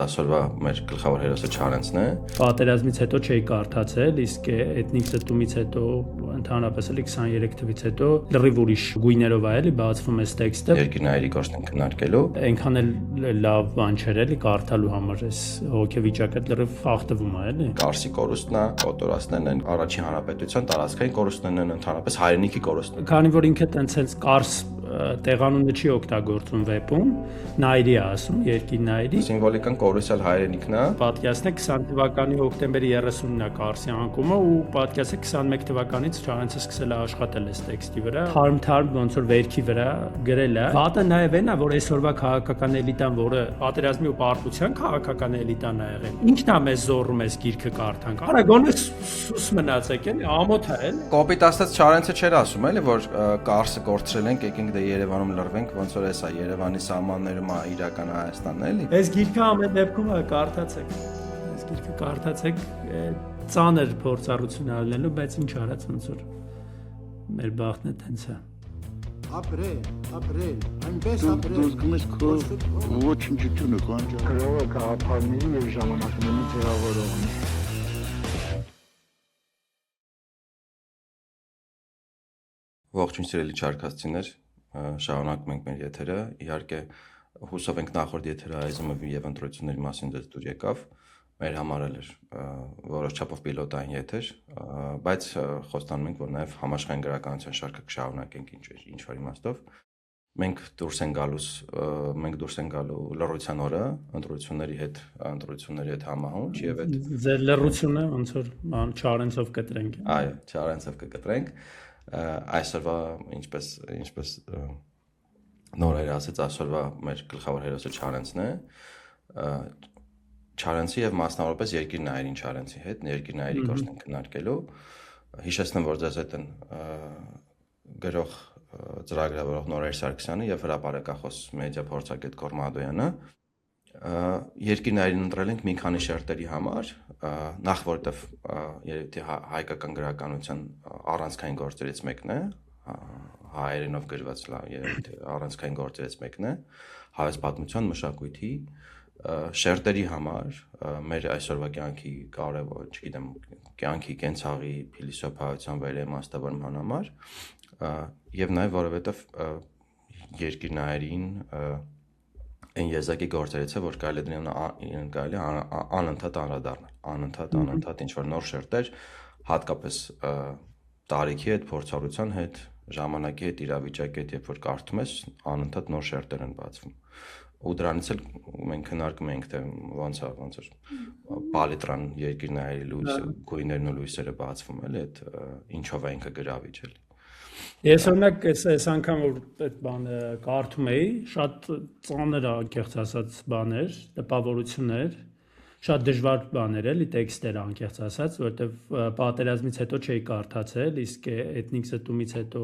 այսօրվա մեր գլխավոր հերոսը Չարենցն է։ Պատերազմից հետո չէի կարդացել, իսկ էթնիկ ծտումից հետո ընդհանրապես էլի 23 թվից հետո լրիվ ուրիշ գույներով է էլի բացվում էս տեքստը։ Երկիրների կորստն քննարկելու։ Այնքան էլ լավ բան չէր էլի կարդալու համար, էս հոգեվիճակը լրիվ խախտվում է էլի։ Կարսի կորուստն է, կոտորածներն են, առաջին հանրապետության տարածքային կորուստներն են, ընդհանրապես հայրենիքի կորուստը։ Քանի որ ինքը տենց կարս տեղանունը չի օգտագործում վեպում, նայրի է ասում, երկիր նայրի։ Սիմվոլիկան կորուսալ հայրենիքն է։ Պատկասն է 20 թվականի հոկտեմբերի 30-ն է Կարսի անկումը ու պատկասը 21 թվականից Չարենցը սկսել է աշխատել այս տեքստի վրա։ Թարմ ոնց որ վերքի վրա գրել է։ Վատը նաև այն է, որ այսօրվա քաղաքական էլիտան, որը պատերազմի ու պարտության քաղաքական էլիտան է եղել, ինքն է մեզ զոռում այս գիրքը կարդանք։ Արա գոնե սուս մնացեք էլի, ամոթ է էլի։ Կոպիտ ասած Չարենցը չէր ասում էլի, որ Կարսը կորցրել ենք, եկենք դե Երևանում լռվենք, ոնց որ էսա Երևանի սահմաններում է իրական Հայաստանն էլի։ Այս գիրքը ամեն դեպքում կարդացեք։ Այս գիրքը կարդացեք, ծանր փորձառություն արելու, բայց ինչ արած ոնց որ մեր բախտն է տենց է։ Ապրել, այնպես ապրել։ Դուք գնաց քո ոչնչությունը կանջա։ Գրողը գաղափարների եւ ժամանակների ձևավորողն է։ Ողջույն սիրելի չարքաստիներ, շարունակում ենք մեր եթերը, իհարկե հուսով ենք նախորդ եթերը այզմովի եւ ընտրությունների մասին դες դուր եկավ, մեր համար էլ էր որոշ չափով պիլոտային եթեր, բայց խոստանում ենք, որ նաեւ համաշխարհային գրականության շարքը կշարունակենք ինչ-որ իմաստով։ Մենք դուրս են գալու լռության օրը, ընտրությունների հետ համահունչ եւ այդ ձեր լռությունը ոնց որ Չարենցով կտրենք։ Այո, Չարենցով կկտրենք։ Այսօրվա ինչպես նորեր ասեց, այսօրվա մեր գլխավոր հերոսը Չարենցն է։ Չարենցի եւ մասնավորապես երկիր նայրին Չարենցի հետ, երկիր նայրի կորստն քննարկելու։ Հիշեցնեմ, որ ձեզ հետ են գրող ծրագրավորող Նորեր Սարգսյանը եւ հրապարակախոս մեդիա փորձագետ Գոռ Մադոյանը։ Երկիր նայրին ընտրել ենք մի քանի շերտերի համար, նախ որտեվ երևի հայկական գրականության առանցքային գործերից մեկն է, հայերենով գրված երևի առանցքային գործերից մեկն է, հայոց պատմության մշակույթի շերտերի համար, մեր այսօրվա կյանքի կարևոր, չգիտեմ, կյանքի կենցաղի փիլիսոփայության վերաիմաստավորման համար, եւ նաեւ որովհետեւ երկիր նայրին այն եզակի գործերից է, որ կարելի անընդհատ անդրադառնալ, անընդհատ ինչ-որ նոր շերտեր, հատկապես տարիքի հետ, փորձառության հետ, ժամանակի հետ, իրավիճակի հետ, երբ որ կարդում ես, անընդհատ նոր շերտեր են բացվում։ Ու դրանից էլ մենք քննարկում ենք, թե ոնց է պալիտրան երկիր նայրի լույսը, գույներն ու լույսերը բացվում էլի, այդ ինչով է ինքը գրավիչ էլի։ Ես օրինակ այս անգամ որ այդ բանը կարդում էի, շատ ծանր անկեղծ ասած բաներ, տպավորություններ, շատ դժվար բաներ էլի տեքստեր անկեղծ ասած, որովհետև պատերազմից հետո չէի կարդացել, իսկ էթնիկ ծտումից հետո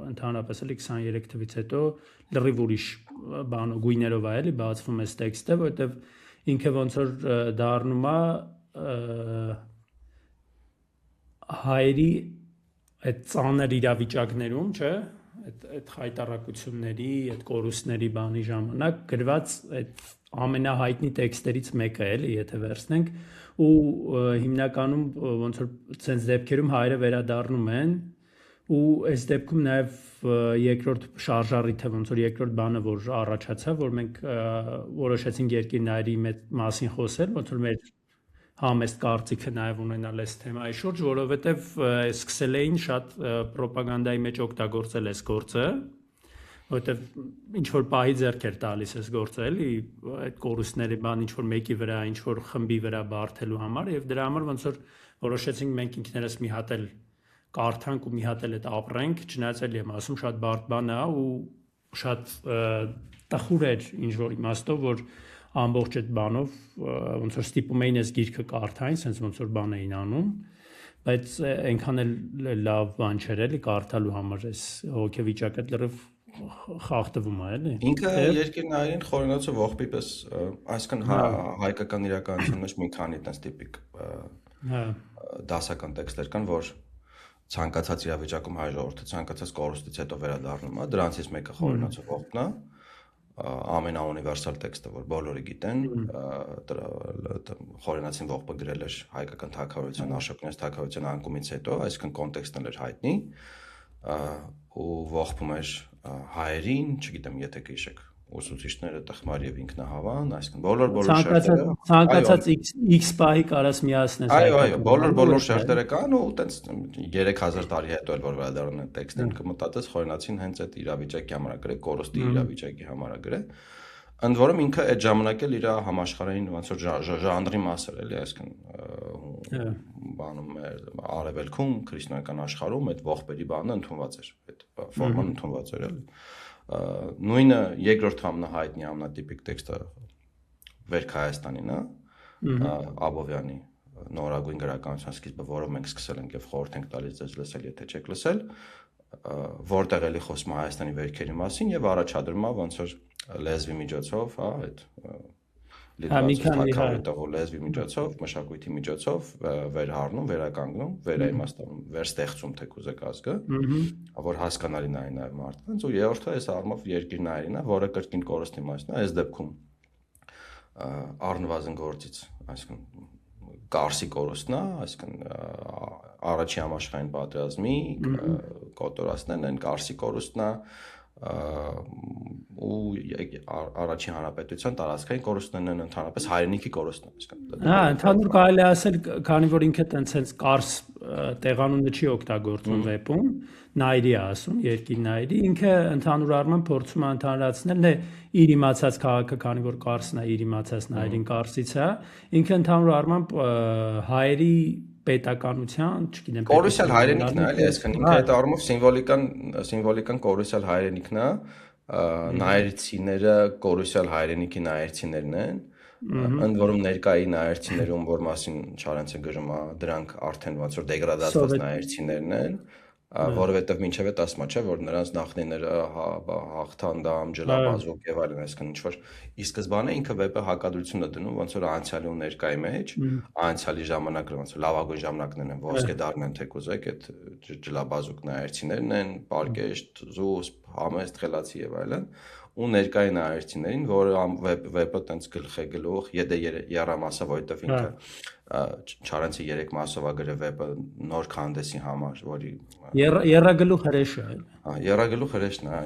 ընդհանրապես էլի 23 թվից հետո լրիվ ուրիշ բան գույներով է էլի բացվում էս տեքստը, որովհետև ինքը ոնց որ դառնում է հայերի այդ ծանր իրավիճակներում, չէ, այդ խայտարակությունների, այդ կորուստների բանի ժամանակ գրված այդ ամենահայտնի տեքստերից մեկը էլի, եթե վերցնենք, ու հիմնականում ոնց որ ցենց դեպքերում հայերը վերադառնում են, ու այս դեպքում նաև երկրորդ շարժառիթը ոնց որ երկրորդ բանը որ առաջացավ, որ մենք որոշեցինք երկիր նայրի մասին խոսել, ոնց որ մեր համեստ կարծիքը նաև ունենալ այս թեմայի շուրջ, որովհետև սկսել էին շատ պրոպագանդայի մեջ օգտագործել այս գործը, որովհետև ինչ որ պահի ձեռք էր տալիս այս գործը, էլի այդ կորուստների բան ինչ որ մեկի վրա, ինչ որ խմբի վրա բարթելու համար, եւ դրա համար ոնց որ որոշեցինք մենք ինքներս մի հատ էլ կարդանք ու մի հատ էլ այդ ապրենք, չնայած էլ եմ ասում շատ բարդ բան է ու շատ տխուր էր ինչ որ իմաստով, որ ամբողջ այդ բանով ոնց որ ստիպում էին այս գիրքը կարդային, sense ոնց որ բան էին անում, բայց այնքան էլ լավ բան չէր էլի կարդալու համար, այս հոգեվիճակը լրիվ խախտվում է էլի։ Ինքը երկիր նայրին խորենոցը ողբի պես այսքան հայկական իրականության մեջ մի քանի տես տիպիկ դասական տեքստեր կան, որ ցանկացած իրավիճակում հայ ժողովուրդը ցանկացած կորուստից հետո վերադառնում է, դրանցից մեկը խորենոցը ողբն է, ամենաունիվերսալ տեքստը, որ բոլորը գիտեն, Խորենացին ողբը գրել էր հայկական թագավորության, Աշոկյանց թագավորության անկումից հետո, այսինքն կոնտեքստն էր հայտնի, ու ողբում էր հայերին, չգիտեմ, եթե կհիշեք, ուսուցիչները տխմար եւ ինքնահավան, այսինքն բոլոր շերտերը ցանկացած X պահի կարաս միացնես այո, բոլոր շերտերը կան ու տենց 3000 տարի հետո էլ որ վերադառնան այդ տեքստին կմտածես Խորենացին հենց այդ իրավիճակի համար գրե, կորստի իրավիճակի համար գրե, ընդ որում ինքը այդ ժամանակ էլ իր համաշխարհային ոնց որ ժանրի մաս էր էլի, այսինքն բանում էր արևելքում քրիստոնեական աշխարհում այդ ողբերի բանը ընդունված էր, այդ ֆորման ընդունված էր էլի նույնը երկրորդ ամենահայտնի ամենատիպիկ տեքստը Վերք Հայաստանին է Աբովյանի նորագույն գրականության սկիզբը, որով մենք սկսել ենք եւ խորհուրդ ենք տալիս ձեզ լսել, եթե չեք լսել, որտեղ էլի խոսում է Հայաստանի վերքերի մասին եւ առաջադրում է ոնց որ լեզվի միջոցով, հա, այդ լիտերատուրայի լեզվի միջոցով, մշակույթի միջոցով վերհառնում, վերականգնում, վերաիմաստանում, վերստեղծում թեկուզ է ազգը, որ հասկանալի նայի նաև մարդկանց, ու երրորդը այս առումով երկիրնայինն է, որը կրկին կորստի մասն է, այս դեպքում առնվազն գործից, այսինքն Կարսի կորուստն է, այսինքն առաջի համաշխարհային պատերազմի կոտորածներն են, Կարսի կորուստն է ու առաջի հանրապետության տարածքային կորուստներն են ընդհանրապես հայրենիքի կորուստն են։ Հա, ընդհանուր կարելի ասել, քանի որ ինքը տենց հենց Կարս տեղանունը չի օգտագործում վեպում, նայրի ասում, երկիր նայրի, ինքը ընդհանուր առմամբ փորձում է ընդհանրացնել իր իմացած քաղաքը, քանի որ Կարսն է իր իմացած նայրին Կարսից է, ինքը ընդհանուր առմամբ հայերի պետականության, չգիտեմ, կորուսյալ հայրենիքն է, էլի, այսինքն ինքը այդ առումով սիմվոլիկան կորուսյալ հայրենիքն է, նայրցիները կորուսյալ հայրենիքի նայրցիներն են, ընդ որում ներկայի նայրցիներում, որ մասին Չարենցը գրում է, դրանք արդեն ոնց որ դեգրադացված նայրցիներն են, որովհետև մինչև այդ ասма չէ, որ նրանց նախնիները հաղթանդամ, ջլաբազուկ եւ այլն, այսինքն ինչ որ ի սկզբանե ինքը վեպը հակադրություն է դնում ոնց որ անցյալի ու ներկայի մեջ, անցյալի ժամանակը ոնց որ լավագույն ժամանակներն են, ոսկե դարն են թեկուզեք, այդ ջլաբազուկ նայրցիներն են, պարկեշտ, զուսպ, համեստ, խելացի եւ այլն, ու ներկային նայրցիներին, որը վեպը տենց գլխ է գլուխ, երամասը, որովհետև ինքը Չարենցի 3 մասով է գրել վեպը նոր քանդեսի համար, որի երրագլուխ հրեշը է։ Հա, երրագլուխ հրեշն է,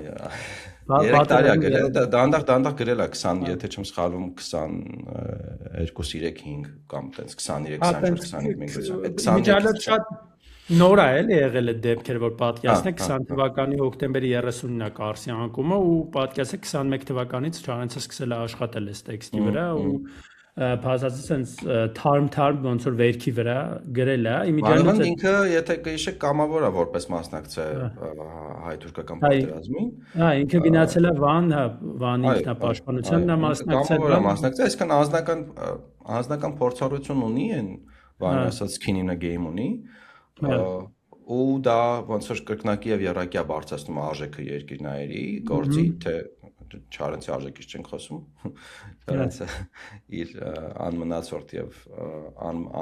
3 տարի է գրել, դանդաղ գրել է 20, եթե չեմ սխալվում 22, 3, 5 կամ տենց 23, 24, 25 միգրացիա։ Նոր է էլի եղել այդ դեպքերը, որ պատկասն է 20 թվականի հոկտեմբերի 30-ին է Կարսի անկումը ու պատկասը 21 թվականից Չարենցը սկսել է աշխատել այս տեքստի վրա ու բազացի sense թարմ ոնց որ վերքի վրա գրել է իմիջիայլոց ինքը եթե կհիշեք կամավոր է որպես մասնակցը հայ-թուրքական պատերազմին հա ինքը գնացել է Վանի ինքնապաշտպանության նա մասնակցել այսքան անձնական փորձառություն ունի են բանը ասած skin in a game ունի ու դա ոնց որ կրկնակի եւ երակյա բարձրացնում արժեքը երկիրնայերի գործի թե Չարենցի արժեքից չենք խոսում Չարենցը իր անմնացորդ եւ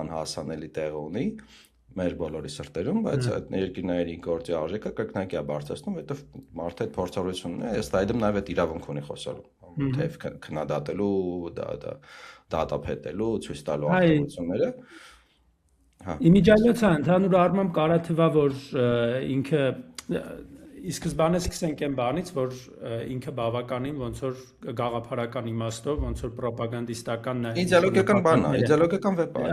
անհասանելի տեղը ունի մեր բոլորի սրտերում բայց այդ երկիրնայերի գործի արժեքը կրկնակի է բարձրացնում որովհետեւ մարդը այդ փորձառությունն է ըստ այդմ նաեւ այդ իրավունք ունի խոսալու թեև քննադատելու դատապետելու ցույց տալու արտոնությունները Իմիջիայլոցը ընդհանուր առմամբ կարա թվա որ ինքը ի սկզբանե սկսենք այն բանից որ ինքը բավականին ոնց որ գաղափարական իմաստով ոնց որ ռոպագանդիստական իդեոլոգիական բան է իդեոլոգիական վեպ է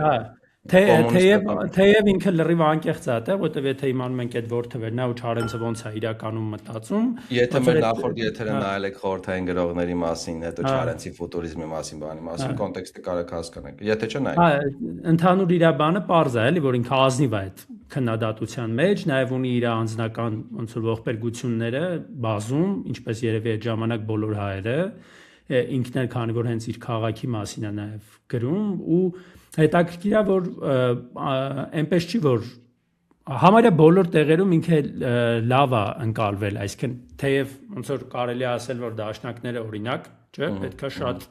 թեև ինքը լրիվ անկեղծ է այդտեղ որտեվ եթե իմանում ենք այդ ворթվերն է ու Չարենցը ոնց է իրականում մտածում եթե մեր նախորդ եթերը նայել եք խորհրդային գրողների մասին հետո Չարենցի ֆուտուրիզմի մասին բանի մասին կոնտեքստը կարեք հասկանալ եթե չէ նայեք ընդհանուր իր բանը պարզ է էլի որ ինքը ազնիվ է այդ քննադատության մեջ նաև ունի իր անձնական ոնց որ ողբերգությունները բազում ինչպես երևի այդ ժամանակ բոլոր հայերը ինքն էլ քանի որ հենց իր քաղաքի մասին է նաև գրում ու հետաքրքիր է որ այնպես չի որ համարյա բոլոր տեղերում ինքը լավ է ընկալվել այսինքն թեև ոնց որ կարելի է ասել որ դաշնակները օրինակ չէ պետքա շատ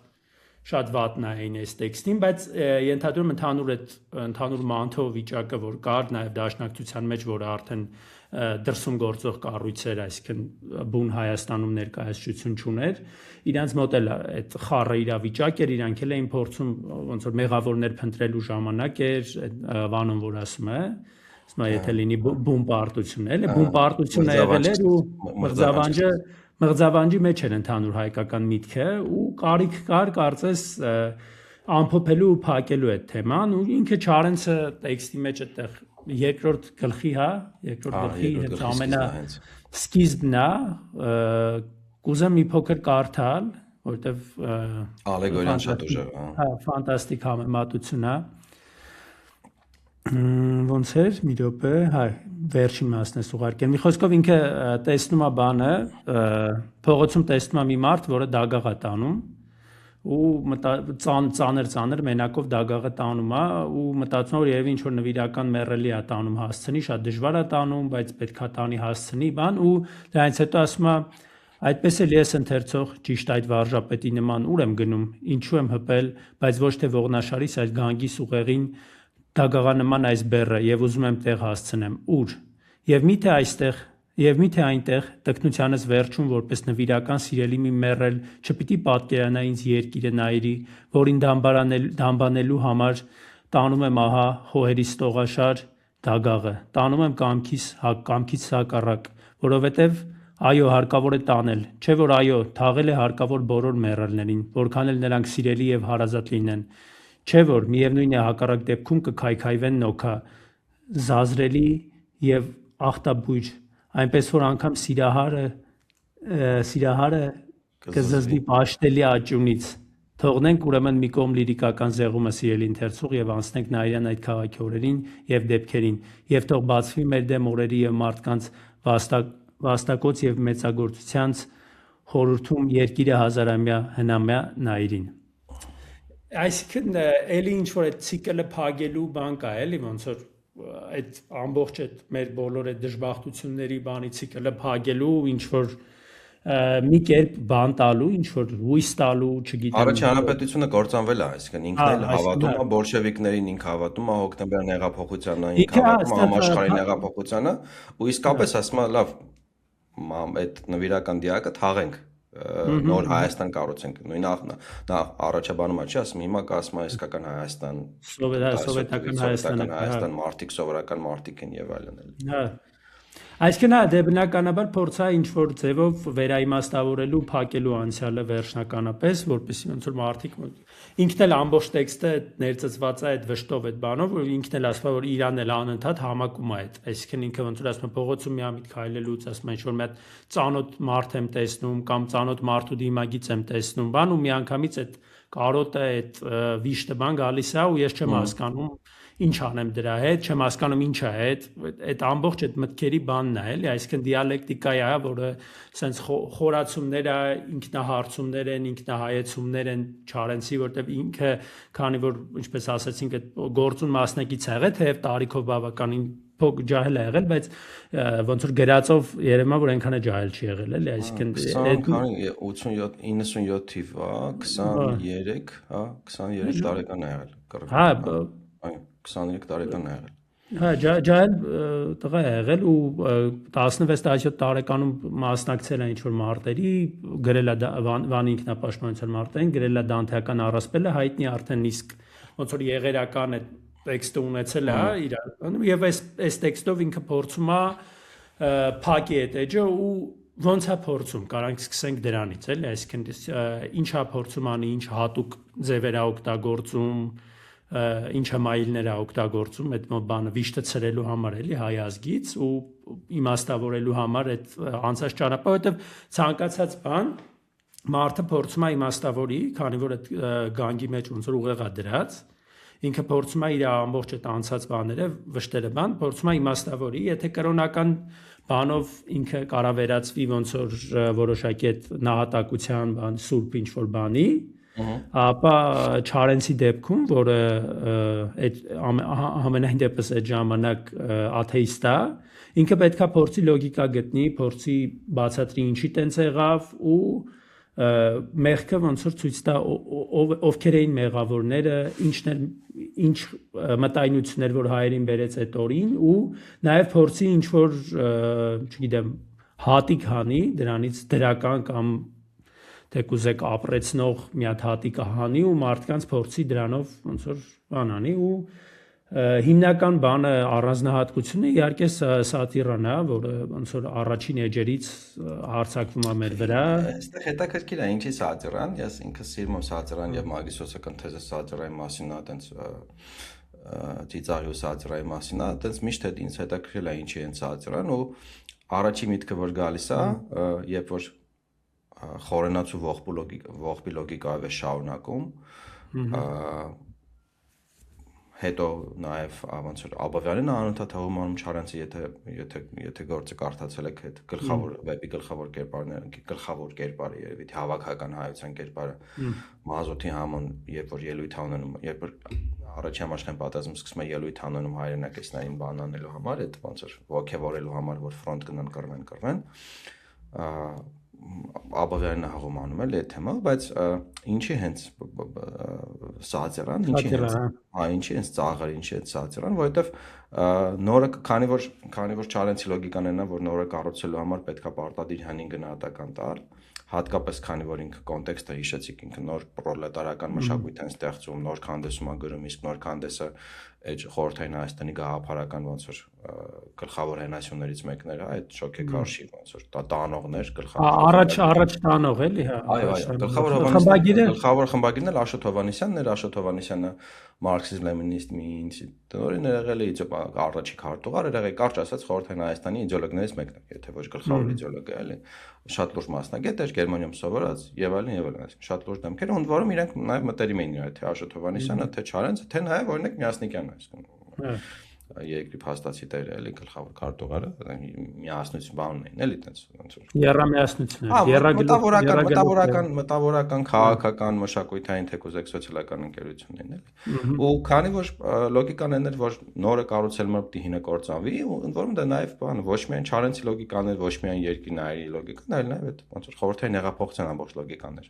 շատ վատ նայեն այս տեքստին, բայց ենթադրում ընդհանուր մանթով վիճակը, որ կար նաև դաշնակցության մեջ, որը արդեն դրսում գործող կառույց էր, այսինքն բուն Հայաստանում ներկայացություն չուներ, իրանց մոտ էլ այդ խառը իրավիճակ էր, իրանք էլ էին փորձում ոնց որ մեղավորներ փնտրելու ժամանակ էր, Վանոն որ ասում է, եթե լինի բուն պարտություն, էլի բուն պարտությունը եղել էր ու մղձավանջի մեջ էր ընդհանուր հայկական միտքը ու կարիք կար կարծես ամփոփելու ու փակելու այդ թեման ու ինքը Չարենցը տեքստի մեջ այդտեղ երկրորդ գլխի, երկրորդ գլխի հենց ամենա սկիզբն է, կուզեմ մի փոքր կարդալ, որտեվ ալեգորիան շատ ուժեղ է։ Հա, ֆանտաստիկ համեմատություն է։ Ոնց էր, մի րոպե, հա, վերջին մասն է ուղարկել։ Մի խոսքով ինքը տեսնում է բանը, փողոցում տեսնում է մի մարդ, որը դագաղ է տանում ու ծանր մենակով դագաղը տանում է ու մտածում է, որ երևի ինչ որ նվիրական մեռելի է տանում հասցնի, շատ դժվար է տանում, բայց պետք է տանի հասցնի, բան ու դրանից հետո ասում է այդպես էլ ես ընթերցող ճիշտ այդ վարժապետի նման ուր եմ գնում, ինչու եմ հպել, բայց ոչ թե ողնաշարից, այլ գանգիս ուղեղին դագաղանման այս բեռը եւ ուզում եմ տեղ հասցնեմ ուր եւ միթե այնտեղ տկնությանս վերջում որպես նվիրական սիրելի մի մեռել չպիտի պատկերանա ինձ երկիրը նայրի որին դամբանելու համար տանում եմ ահա խոհերիս տողաշար դագաղը տանում եմ կամքից հակառակ որովհետեւ այո հարկավոր է տանել չէ որ այո թաղել է հարկավոր բոլոր մեռելներին որքան էլ նրանք սիրելի եւ հարազատ լինեն Չէ որ միևնույն է հակառակ դեպքում կքայքայվեն նոքա զազրելի եւ ախտաբույր այնպես որ անգամ սիրահարը կզզվի պաշտելի աճյունից թողնենք ուրեմն մի կողմ լիրիկական զեղումը սիրելի ընթերցող եւ անցնենք Նայիրյան այդ քաղաքի օրերին եւ դեպքերին եւ թող բացվի մեր դեմ օրերի եւ մարդկանց վաստակոց եւ մեծագործությանց խորհրդում երկիրը հազարամյա հնամյա Նայիրին Այսինքն էլի ինչ որ այդ ցիկլը փակելու բան կա էլի ոնց որ այդ ամբողջ այդ մեր բոլոր այդ դժբախտությունների բանի ցիկլը փակելու ինչ որ մի կերպ բան տալու ինչ որ հույս տալու չգիտեմ Առաջ հանրապետությունը կործանվել է այսինքն ինքն էլ հավատում է բոլշևիկներին ինքը հավատում է հոկտեմբերյան հեղափոխությանը ինքը հավատում է համաշխարհային հեղափոխությանը ու իսկապես ասում է լավ այդ նվիրական դիակը թաղենք նոր Հայաստան կառուցենք նույն նա առաջաբանում է չի ասում հիմա կասում է իսկական Հայաստան սովետական Հայաստան մարդիկ սովորական մարդիկ են եւ այլն հա Այսինքն դե բնականաբար փորձա ինչ որ ձևով վերաիմաստավորելու փակելու անցյալը վերջնականապես որպեսզի ոնց որ մարդիկ ինքն էլ ամբողջ տեքստը ներծծված է այդ վշտով այդ բանով որ ինքն էլ ասում է որ Իրանն էլ անընդհատ համակում է այդ այսինքն ինքը ոնց որ ասում է փողոցում միամիտ քայլելուց ասում է ինչ որ մի հատ ծանոթ մարդ եմ տեսնում կամ ծանոթ մարդու դիմագից եմ տեսնում բան ու միանգամից այդ կարոտը այդ վիշտը բան գալիս է ու ես չեմ հասկանում ինչ անեմ դրա հետ, չեմ հասկանում ինչա է, այդ ամբողջ այդ մտքերի բանն է, էլի, այսինքն դիալեկտիկա է, որը sense խորացումներ է, ինքնահարցումներ են, ինքնահայեցումներ են Չարենցի, որտեղ ինքը, քանի որ ինչպես ասացինք, այդ գործուն մասնակից ա եղել, թեև տարիքով բավականին փոք ջահել է եղել, բայց ոնց որ գրածով երևում է, որ այնքան է ջահել չի եղել, էլի, այսինքն 87 97 թիվ, հա, 23 տարեկան է եղել։ Հա, 23 տարեկան է եղել։ Հա, ջահել տղա է եղել ու 16-17 տարեկանում մասնակցել է ինչ-որ մարտերի, գրել է Վանի ինքնապաշտպանության մարտերին, գրել է Դանթեական առասպելը, հայտնի արդեն իսկ ոնց որ եղերական այդ տեքստը ունեցել է, իրական եւ այս տեքստով ինքը փորձում է փակի այդ էջը ու ոնց է փորձում, կարանք սկսենք դրանից, էլի, այսինքն ինչա փորձում անի, ինչ հատուկ ձևեր է օգտագործում ինչ համայլներ է օգտագործում այդ բանը վիշտը ցրելու համար էլի հայ ազգից ու իմաստավորելու համար այդ անցած ճանապարհը որտեվ ցանկացած բան մարդը փորձում է իմաստավորի քանի որ այդ գանգի մեջ ոնց որ ուղեղա դրած ինքը փորձում է իր ամբողջ այդ անցած բաները վշտերը բան փորձում է իմաստավորի եթե կրոնական բանով ինքը կարա վերածվի ոնց որ որոշակի այդ նահատակության բան սուրբ ինչ որ բանի ապա Չարենցի դեպքում, որը ամենայն դեպս այդ ժամանակ աթեիստ է, ինքը պետքա փորձի լոգիկա գտնի, փորձի բացատրի ինչի տենց եղավ ու մեղքը ոնց որ ցույց տա ովքեր էին մեղավորները, ինչ մտայնություններ որ հայերին բերեց այդ օրին ու նաև փորձի ինչ որ չգիտեմ հատիկ հանի դրանից դրական կամ թե կուզեք ապրեցնող մի հատ հատիկը հանի ու մարդկանց փորձի դրանով ոնց որ բան անի ու հիմնական բանը առանձնահատկությունը իհարկե սատիրան է, որը ոնց որ առաջին էջերից հարձակվում է մեր վրա։ Այստեղ հետաքրքիր է ինչի սատիրան, ես ինքս սիրում եմ սատիրան եւ մագիսոսական թեզը սատիրայի մասին է, այտենց ծիծաղի ու սատիրայի մասին է, այտենց միշտ հետ ինձ հետաքրքրել է ինչի են սատիրան ու առաջի միտքը որ գալիս է, երբ որ խորենաց ու ողբի լոգիկայով է շարունակում, հետո նաև ոնց որ Աբովյանին անընդհատ հողմանում Չարենցի եթե գործը կարդացել եք այդ գլխավոր վեպի գլխավոր կերպարը երևի հավաքական հայության կերպարը Մազոթի համոն երբ որ ելույթ անանում երբ որ առաջին համաշխարհային պատերազմը սկսում է ելույթ անանում հայրենակիցներին բան անելու համար այդ ոնց որ ոգևորելու համար որ ֆրոնտ գնան կռվեն Աբովյանն հաղոմանում էլ այդ թեմա, բայց ինչի հենց սատիրան, ինչի հենց ծաղր, ինչի հենց սատիրան, որովհետև նորը քանի որ Չարենցի լոգիկան այնա, որ նորը կառուցելու համար պետքա պարտադիր հնին գնահատական տալ, հատկապես քանի որ ինքը կոնտեքստը հիշեցիք, ինքը նոր պրոլետարական մշակույթ են ստեղծում, նոր քանդեսում է գրում, իսկ նոր քանդեսը այդ խորհրդային Հայաստանի գաղափարական ոնց որ գլխավոր հենասյուներից մեկն էր, այդ շոկեքարշի ոնց որ տանողներ առաջ տանող էլի, հա։ Այո, գլխավոր խմբագիրն էլ Աշոտ Հովհաննիսյանն էր, Աշոտ Հովհաննիսյանը մարքսիզմ-լենինիստի ինստիտուտորին էր եղել, առաջի քարտուղար էր եղել, կարճ ասած խորհրդային Հայաստանի իդեոլոգներից մեկն է, եթե ոչ գլխավոր իդեոլոգը էլի, շատ լուրջ մասնագետ էր, Գերմանիայում սովորած եւ այլն, շատ լուրջ դեմքեր, ընդ որում իրենք նաեւ մտերիմ էին իրար, թե Աշոտ Հովհաննիսյանը, թե Չարենցը, թե նաեւ օրինակ Մյասնիկյանը, այսինքն երկրի փաստացի տերը էլի գլխավոր քարտուղարը միասնություն բանն էին էլի տենց ոնց որ երրամիասնություն մտավորական քաղաքական մշակութային թեկուզեք սոցիալական ընկերություններն էլի ու քանի որ լոգիկան այն էր որ նորը կառուցելը պետք է հինը կործանվի ու ընդ որում դա նաև բան ոչ միայն Չարենցի լոգիկան էր ոչ միայն երկրի լոգիկան այլ նաև այդ ոնց որ խորհրդային հեղափոխության ամբողջ լոգիկան էր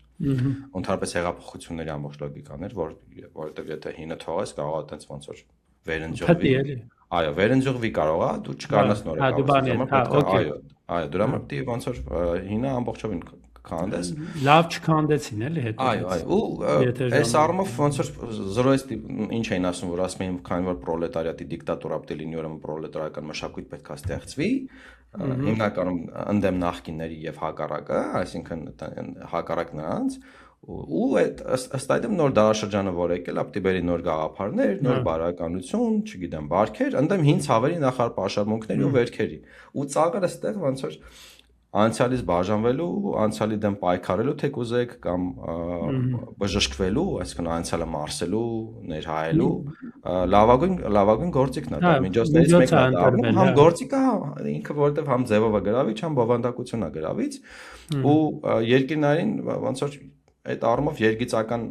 ընդհանրապես հեղափոխությունների ամբողջ լոգիկան էր որովհետև եթե հինը թողես կարող է տենց ոնց որ վերընձյուղվի այո վերընձյուղվի կարող է դու չկարողանաս նորը այո դրա համար պետք է ոնց որ հինը ամբողջովին քանդես լավ չքանդեցին էլի հետո այո ու այս առումով ոնց որ զրոյստի ինչ էին ասում որ ասում էին քանի որ պրոլետարիատի դիկտատուրա պետք է լինի ուրեմն պրոլետարական մշակույթ պետք է ստեղծվի հիմնականում ընդդեմ նախկինների եւ հակառակը այսինքն հակառակ նրանց ու այդ ըստ այդմ նոր դարաշրջանը որ եկել է պետք է բերի նոր գաղափարներ, նոր բարոյականություն, չգիտեմ, բարքեր, ընդդեմ հին ցավերի նախապաշարմունքների ու վերքերի։ Ու ծաղրը այստեղ ոնց որ անցյալից բաժանվելու, անցյալի դեմ պայքարելու թե կուզեք կամ բժշկվելու, այսինքն անցյալը մարսելու, ներհայելու, լավագույն գործիքն է դա միջոցներից մեկն է, համ գործիքը, ինքը որովհետև համ ձևով է գրավիչ, համ բովանդակություն է գրավիչ, ու երկիրներին ոնց որ այդ առումով երգիծական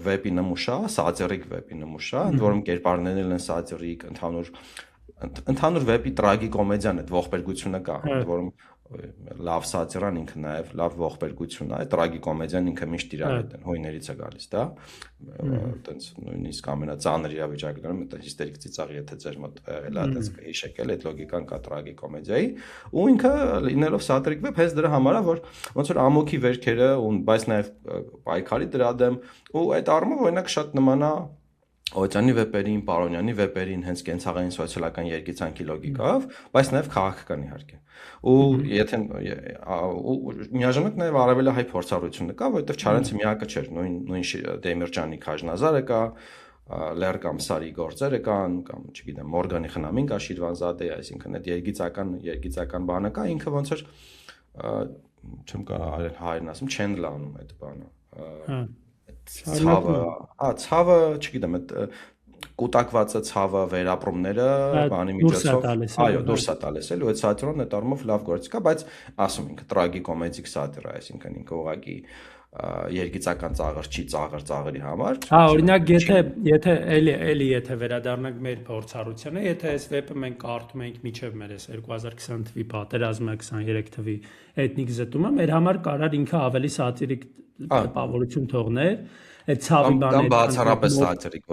վեպի նմուշ է, սատիրիկ վեպի նմուշ է, ընդ որում կերպարներն են սատիրիկ, ընդհանուր վեպի տրագիկոմեդիան այդ ողբերգությունը կա, ընդ որում լավ սատիրան ինքը նաև լավ ողբերգություն է, տրագիկոմեդիան ինքը միշտ իրար հետ հույներից է գալիս, դա այտենց նույնիսկ ամենածանր իրավիճակներում այդ հիստերիկ ծիծաղ եթե ձեր մոտ եղել է, այտենց հիշեք էլ այդ լոգիկան կա տրագիկոմեդիայի, ու ինքը լինելով սատիրիկ վեպ հենց դրա համար է, որ ոնց որ ամոքի վերքերը ու բայց նաև պայքարի դրա դեմ ու այդ առումով օրինակ շատ նման է Օճանի վեպերին, Պարոնյանի վեպերին, հենց կենցաղային սոցիալական երգիծանքի լոգիկայով, բայց նաև քաղաքական իհարկե։ Ու եթե միաժամանակ նաև արևելահայ փորձառությունը կա, որովհետև Չարենցը միակը չէր, նույն Դեմիրճյանի Քաժնազարը կա, Լեր կամ Սարի գործերը կան, կամ չգիտեմ, Մորգանի Խնամին կա Շիրվանզադե, այսինքն այդ երգիծական բանը կա, ինքը ոնց որ չեմ կարող հայերեն ասում, չեն լանում այդ բանը։ Ցավը, չգիտեմ, այդ կուտակվածը ցավը վերապրումները բանի միջոցով, այո, դուրս է տալիս էլ ու այդ սատիրոն այդ առումով լավ գործ կա, բայց ասում ինքը տրագիկոմեդիկ սատիրա, այսինքն ինքը ուղղակի երգիծական ծաղր չի ծաղրի համար։ Օրինակ, եթե վերադառնանք մեր փորձառությանը, եթե այս վեպը մենք կարդում ենք միջև մեր 2020 թվականի պատերազմը, 23 թվականի էթնիկ զտումը, մեր համար կարար ինքը ավելի սատիրիկ տպավորություն թողներ, այդ ցավի բանը կամ բացառապես սատիրիկ,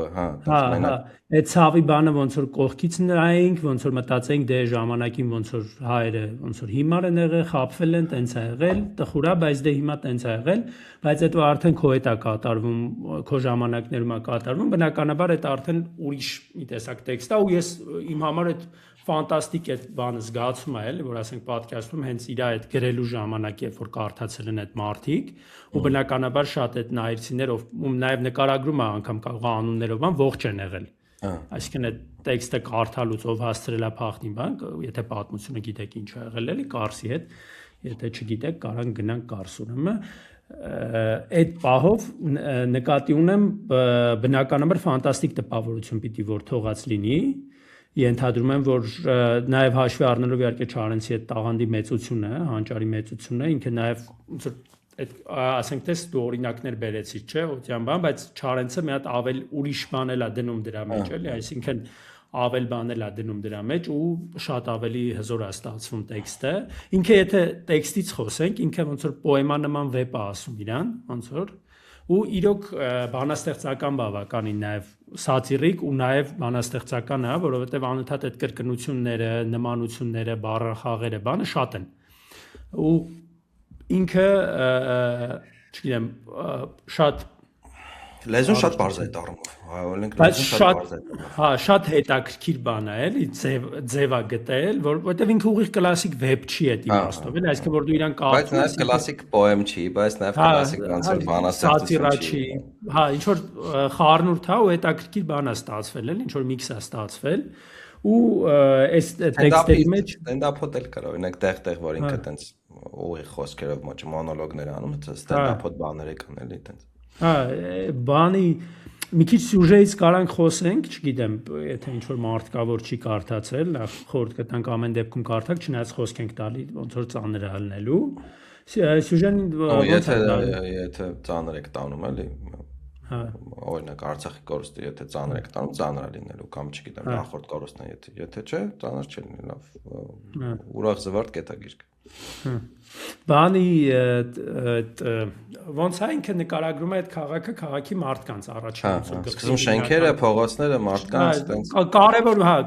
այդ ցավի բանը ոնց որ կողքից նայենք, ոնց որ մտածենք դե ժամանակին ոնց որ հայերը ոնց որ հիմար են եղել, խաբվել են, տենց է եղել, տխուրա, բայց դե հիմա տենց է եղել, բայց հետո արդեն քո հետ է կատարվում, քո ժամանակներում է կատարվում, բնականաբար այդ արդեն ուրիշ մի տեսակ տեքստ է ու ես իմ համար այդ ֆանտաստիկ այդ բանը զգացում է, էլի, որ ասենք պատկերացնում հենց իր այդ գրելու ժամանակ, երբ որ կարդացել են այդ մարդիկ, ու բնականաբար շատ այդ նայրցիներ, ում նաև նկարագրում է անգամ կարող անուններով բան ողջ են եղել։ Այսինքն այդ տեքստը կարդալուց ով հասցրել է փախնի բան, եթե պատմությունը գիտեք ինչ է եղել, էլի Կարսի հետ, եթե չգիտեք, կարան գնանք Կարսուրումը, այդ պահով նկատի ունեմ բնականաբար ֆանտաստիկ տպավորություն պիտի որ թողած լինի։ Ենթադրում եմ, որ նաև հաշվի առնելով իհարկե Չարենցի այդ տաղանդի մեծությունը, հանճարի մեծությունը, ինքը նաև այդ ասենք թե դու օրինակներ բերեցի, չէ, օտյան բան, բայց Չարենցը մի հատ ավել ուրիշ բան էլ է դնում դրա մեջ, էլի, այսինքն ավել բան էլ է դնում դրա մեջ ու շատ ավելի հզոր է ստացվում տեքստը։ Ինքը եթե տեքստից խոսենք, ինքը ոնց որ պոեմանման վեպ է ասում իրան, ոնց որ ու իրոք բանաստեղծական բավականին նաև սատիրիկ ու նաև բանաստեղծական է, որովհետև անընդհատ այդ կրկնությունները, նմանությունները, բառախաղերը բանը շատ են։ Ու ինքը, չգիտեմ, շատ լեզուն շատ բարձ է դառնում, օրինակ լեզուն շատ բարձ է։ Հա, շատ հետաքրքիր բան է, էլի, ձև է գտել, որովհետև ինքը ուղիղ կլասիկ վեբ չի այդ իմաստով, էլի, այսինքն որ դու իրան կարդում ես, բայց նաև կլասիկ պոեմ չի, բայց նաև կլասիկ ոնց որ բանաստեղծություն չի։ Հա, ինչ որ խառնուրդ է ու հետաքրքիր բան է ստացվել, էլի, ինչ որ միքս է ստացվել ու այս տեքստերի մեջ ստենդափոտ էլ կար, օրինակ տեղ-տեղ որ ինքը տենց ուղիղ խոսքերով մոնոլոգներ անում, ստենդափոտ բաներ կան, էլի, տենց։ Հա, բանի մի քիչ սյուժեից կարանք խոսենք, չգիտեմ, եթե ինչ-որ մարդ կա, որ չի կարդացել, խորհուրդ կտանք ամեն դեպքում կարդաք, չնայած խոսք ենք տալի, ոնց որ ծանր է ելնելու։ Սյուժեն եթե ծանր եք տանում, էլի, օրինակ Արցախի կորուստը, եթե ծանր եք տանում, ծանր է լինելու, կամ չգիտեմ, նախորդ կորուստն է, եթե չէ, ծանր չի լինի, լավ, ուրախ զվարթ կետագիրք։ Բանի ոնց է ինքը նկարագրում է այդ քաղաքը քաղաքի մարդկանց առաջին սկզբում շենքերը, փողոցները, մարդկանց տենց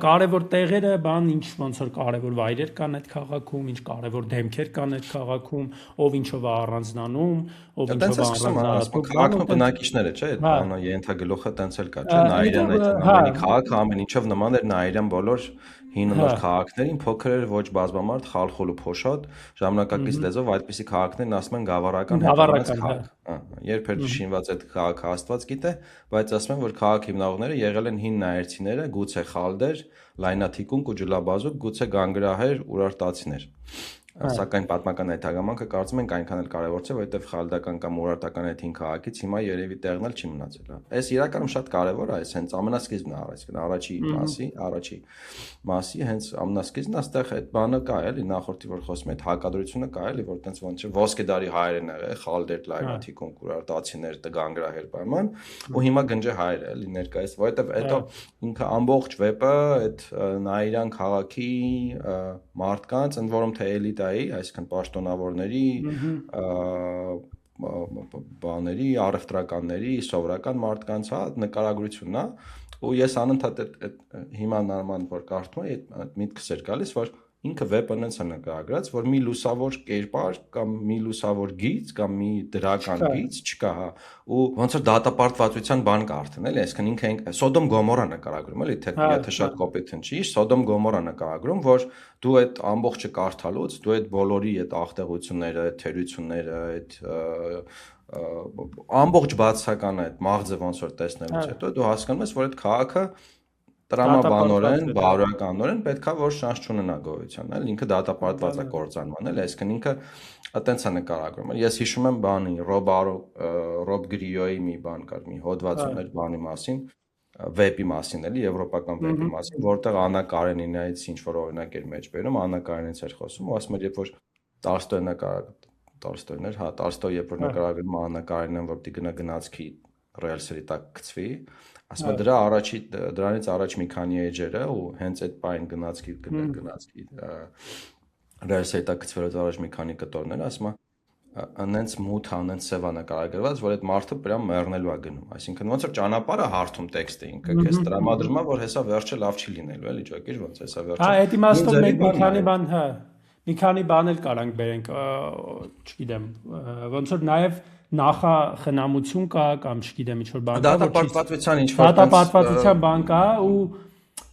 կարևոր տեղերը, բան ինչ ոնց որ կարևոր վայրեր կան այդ քաղաքում, ինչ կարևոր դեմքեր կան այդ քաղաքում, ով ինչով է առանձնանում, ով ինչով է առանձնանում, քաղաքի բնակիչները, չէ, այդ բանը ենթագլուխը տենց էլ կա, չէ, Նաիրյան այդ ամենի քաղաքը ամեն ինչով նման էր Նաիրյան բոլոր հին նոր քաղաքներին, փոքր էր ոչ բազմամարդ, խալխոլ ու փոշոտ, ժամանակակից լեզվով այդպիսի քաղաքներն ասում են գավառական քաղաք։ Երբ էր շինված այդ քաղաքը Աստված գիտե, բայց ասում են, որ քաղաքի հիմնավորները եղել են հին նայերցիները, գուցե խալդեր, լայնաթիկունք ու ջլաբազուկ, գուցե գանգրահեր, ուրարտացիներ։ Սակայն պատմական այդ հանգամանքը կարծում ենք այնքան էլ կարևոր չէ, որովհետև խալդական կամ ուրարտական այդ հին քաղաքից հիմա երևի տեղն էլ չի մնացել։ Այս իրականում շատ կարևոր է, այս հենց ամենասկիզբն է, առաջի մասի հենց ամենասկիզբն այստեղ այդ բանը կա, էլի, նախորդի որ խոսում եմ, այդ հակադրությունը կա, էլի, որ տենց ոնց չէ, ոսկեդարի հայերեն եղել, խալդեր, լայնաթիկունք, ուրարտացիներ, տգանգրահեր պայման, ու հիմա գնջե հայեր էլի ներկայիս, որովհետև հետո ինքը ամբողջ վեպը այդ Նաիրյան քաղաքի մարդկանց, ընդ որում թե էլիտայի, այսինքն պաշտոնավորների, բաների, առևտրականների, սովորական մարդկանց նկարագրությունն է, ու ես անընդհատ հիմա նորմալ որ կարդում եմ, այդ միտքս էր գալիս, որ ինքը վեպը նենց է նկարագրած, որ մի լուսավոր կերպար կամ մի լուսավոր գիծ կամ մի դրական գիծ չկա, հա, ու ոնց որ դատապարտվածության բան կա արդեն, էլի, այսինքն ինքը Սոդոմ Գոմորա նկարագրում, էլի, թե եթե շատ կոպիտ հնչի, Սոդոմ Գոմորա նկարագրում, որ դու այդ ամբողջը կարդալուց, դու այդ բոլորի այդ աղտեղությունները, թերությունները, այդ ամբողջ բացական այդ մաղձը ոնց որ տեսնելուց հետո դու հասկանում ես, որ այդ քաղաքը տրամաբանորեն, բարոյականորեն պետքա որ շանս չունենա գոյության, էլ ինքը դատապարտված է կործանման, էլ այսինքն ինքը այտենց է նկարագրում։ Ես հիշում եմ բանի Ռոբ Գրիոյի մի բան կար, մի հոդված ուներ բանի մասին, վեպի մասին, էլի եվրոպական վեպի մասին, որտեղ Աննա Կարենինայից ինչ որ օրինակ էր մեջ բերում, Աննա Կարենինից էր խոսում, ու ասում էր, երբ որ Տոլստոյն էր, հա, Տոլստոյը երբ որ նկարագրում աննկարին են, որ պիտի գնա գնացքի ռելսերի տակ գցվի, ասում է դրանից առաջ մի քանի էջերը ու հենց այդ պայն գնացքի ռելսերի տակ գցվելուց առաջ մի քանի կտորներ, ասում է անենց մութ, անենց սև նկարագրված, որ այդ մարդը պրям մեռնելու է գնում, այսինքն ոնց որ ճանապարհը հարթում տեքստը ինքը, քեզ տրամադրում է, որ հեսա վերջը լավ չի լինելու, էլի, ճոգիր ոնց հեսա վերջը։ Հա, այդ իմաստով մենք մի քանի բան, հա, մի քանի բան էլ կարանք բերենք, չգիտեմ, ոնց որ նաև նախախնամություն կա կամ չգիտեմ ինչ որ բան կա, դատապարտվածության ինչ որ դատապարտվածության բան կա ու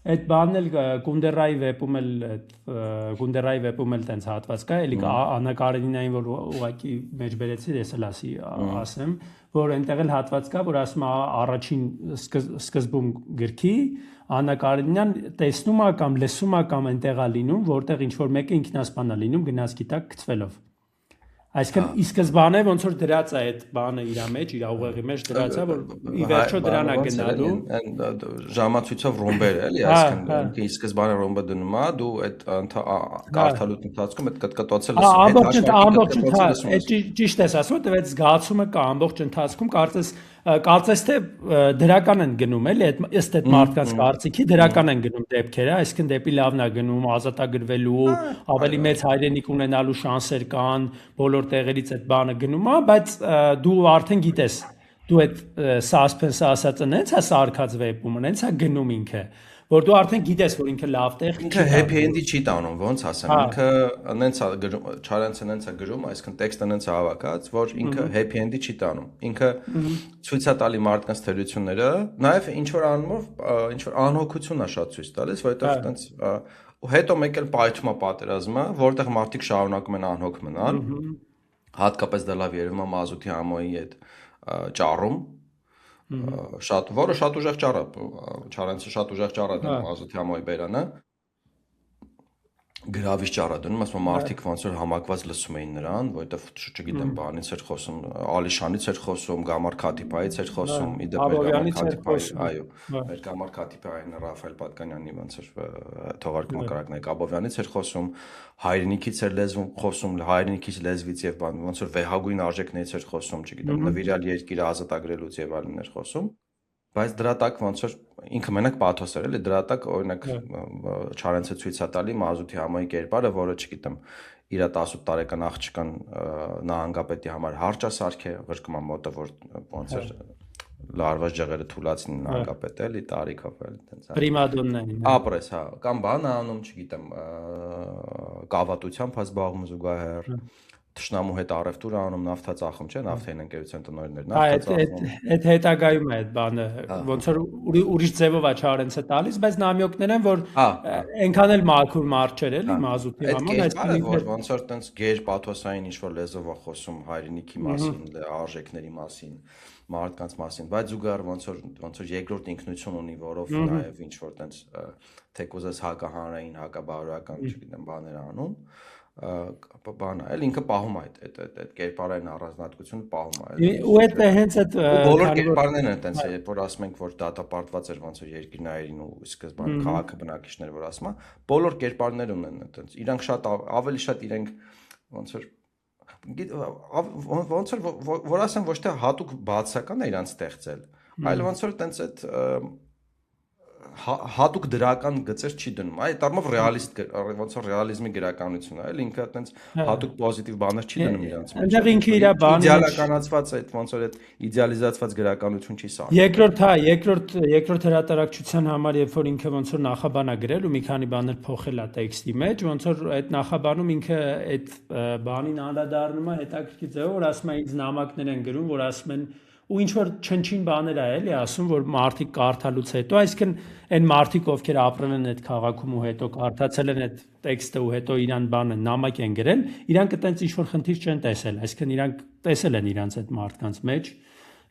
այդ բանն էլ Գունդերայի վեպում էլ տենց հատված կա, էլի Աննա Կարենինային, որ ուղղակի մեջ բերեցի, ես էլ ասեմ, որ այնտեղ էլ հատված կա, որ ասում է առաջին սկզբում գրքի Աննա Կարենինյան տեսնում է կամ լսում է կամ այնտեղ է լինում, որտեղ ինչ որ մեկը ինքնասպան է լինում գնացքի տակ գցվելով։ Այսինքն ի սկզբանե ոնց որ դրած է այդ բանը իր մեջ, իր ուղեղի մեջ դրած է, որ ի վերջո դրան է գնալու։ Ժամացույցով ռոմբեր էլի, այսինքն ի սկզբանե ռոմբը դնում է, դու այդ կարդալու ընթացքում այդ կտկտոցը լսում ես։ Այդ ճիշտ ես ասում, դե այդ զգացումը կա ամբողջ ընթացքում, կարծես թե դրական են գնում էլի, ըստ այդ մարդկանց կարծիքի դրական են գնում դեպքերը, այսինքն դեպի լավն է գնում, ազատագրվելու, ավելի մեծ հայրենիք ունենալու շանսեր կան, բոլոր տեղերից այդ բանը գնում է, բայց դու արդեն գիտես, դու այդ սասպենսը ասածը նենց է սարքած վեպում, նենց է գնում ինքը, որ դու արդեն գիտես, որ ինքը լավ տեղ չի։ Ինքը happy end-ի չի տանում, ոնց ասեմ, ինքը նենց է գրում, Չարենցը նենց է գրում, այսինքն տեքստը նենց է հավաքած, որ ինքը happy end-ի չի տանում։ Ինքը ցույց է տալի մարդկանց թերությունները, նաև ինչ որ անունով, ինչ որ անհոգություն է շատ ցույց տալիս, որովհետև տենց ու հետո մեկ էլ պայթում է պատերազմը, որտեղ մարդիկ շարունակում են անհոգ մնալ, հատկապես դա լավ երևում է Մազութի Համոյի այդ ճառում, որը շատ ուժեղ ճառ է, Չարենցը շատ ուժեղ ճառ է դնում Մազութի Համոյի բերանը, գրավիչ ճառ է դնում, ասում մարդիկ ոնց որ համակված լսում էին նրան, որովհետև չգիտեմ բանից էր խոսում, Ալիշանից էր խոսում, Գամար Քաթիփայից էր խոսում, իդեպ այո, մեր Գամար Քաթիփային Ռաֆայել Պատկանյանի ոնց էր թողարկում նկարակների Կաբովյանից էր խոսում, հայրենիքից էր լեզվում խոսում, հայրենիքից լեզվից եւ բան, ոնց որ վեհագույն արժեքներից էր խոսում, չգիտեմ, նվիրյալ երկիրը ազատագրելուց եւ այլն էր խոսում, բայց դրա տակ ոնց որ ինքը մենակ պաթոս էր, էլի դրա տակ օրինակ Չարենցը ցույց է տալի Մազութի Համոյի կերպարը, որը չգիտեմ, իր 18 տարեկան աղջկան նահանգապետի համար հարճ է սարքե, ղրկում է մոտը, որ ոնց էր լարված ջղերը թուլացին նահանգապետը, էլի տարիքով էլի տենց։ Պրիմադոննային։ Ապրես, հա, կամ բան անում, չգիտեմ, կավատությամբ զբաղվում զուգահեռ Թշնամու հետ առևտուր անում, նավթա ծախում, չէ՞, նավթային ընկերության տնօրեններ, նավթա ծախում։ Այդ հետագայում է այդ բանը, ոնց որ ուրիշ ձևով է Չարենցը տալիս, բայց նամյոկներ են, որ այնքան էլ մաքուր մարդ չէր, էլի Մազութի Համոն, այսինքն որ ոնց որ տենց գեր պաթոսային ինչ-որ լեզվով է խոսում հայրենիքի մասին, արժեքների մասին, մարդկանց մասին, բայց զուգահեռ ոնց որ երկրորդ ինքնություն ունի, որով նաև ինչ-որ տենց թեկուզես հակահանրային, հակաբարոյական, չգիտեմ, բաներ անում բանը, էլ ինքը պահում է այդ կերպարային առանձնահատկությունը պահում է։ Ու այդ հենց այդ բոլոր կերպարներն են տենց, երբ որ ասում ենք, որ դատապարտված էր ոնց որ երկիրնային ու սկզբան քաղաքը բնակիչներ, որ ասում է, բոլոր կերպարներ ունեն տենց։ Իրանք շատ ավելի շատ իրենք ոնց որ ասեմ ոչ թե հատուկ բացական է իրանք ստեղծել, այլ ոնց որ տենց այդ հատուկ դրական գծեր չի դնում, այդ առումով ռեալիստ ոնց որ ռեալիզմի գրականություն է, էլ ինքը այտենց հատուկ պոզիտիվ բաներ չի դնում իրանց մեջ։ Այնտեղ ինքը իր բանը իդեալականացված այդ ոնց որ այդ իդեալիզացված գրականություն չի սարքում։ Երկրորդ հրատարակչության համար, երբ որ ինքը ոնց որ նախաբան է գրել ու մի քանի բաներ փոխել է տեքստի մեջ, ոնց որ այդ նախաբանում ինքը այդ բանին անդրադառնում է հետաքրքիր ձևով, որ ասում է ինձ նամակներ են գրում, որ ասում են ու ինչ որ չնչին բաներ է էլի ասում, որ մարդիկ կարդալուց հետո, այսինքն այն մարդիկ, ովքեր ապրել են այդ քաղաքում ու հետո կարդացել են այդ տեքստը ու հետո իրան բանը նամակ են գրել, իրանք այտենց ինչ որ խնդիր չեն տեսել, այսինքն իրանք տեսել են իրանց այդ մարդկանց մեջ,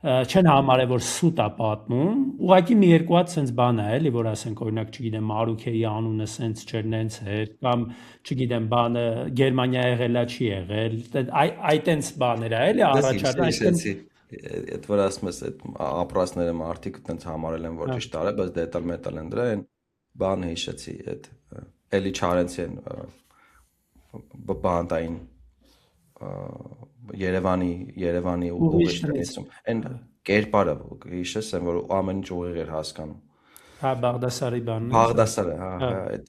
չեն համարել, որ սուտ է պատմում, ուղղակի մի երկու հատ sense բան է էլի, որ ասենք օրինակ, չգիտեմ, Մարուքեի անունը sense չէր նենց էր, կամ չգիտեմ, բանը Գերմանիա եղելա չի եղել, այտենց բաներ է էլի առաջարկ, այսինքն այդ որ ասում ես այդ ապրածները մարդիկ այտենց համարել են, որ ճիշտ արել, բայց դետալ մետալ են դրա այն բանը հիշեցի, այդ էլի Չարենցյան բանտային Երևանի ուղիղ այն կերպարը հիշես եմ որ ամեն ինչ ուղիղ էր հասկանում հա Բաղդասարի բանն Բաղդասարը այդ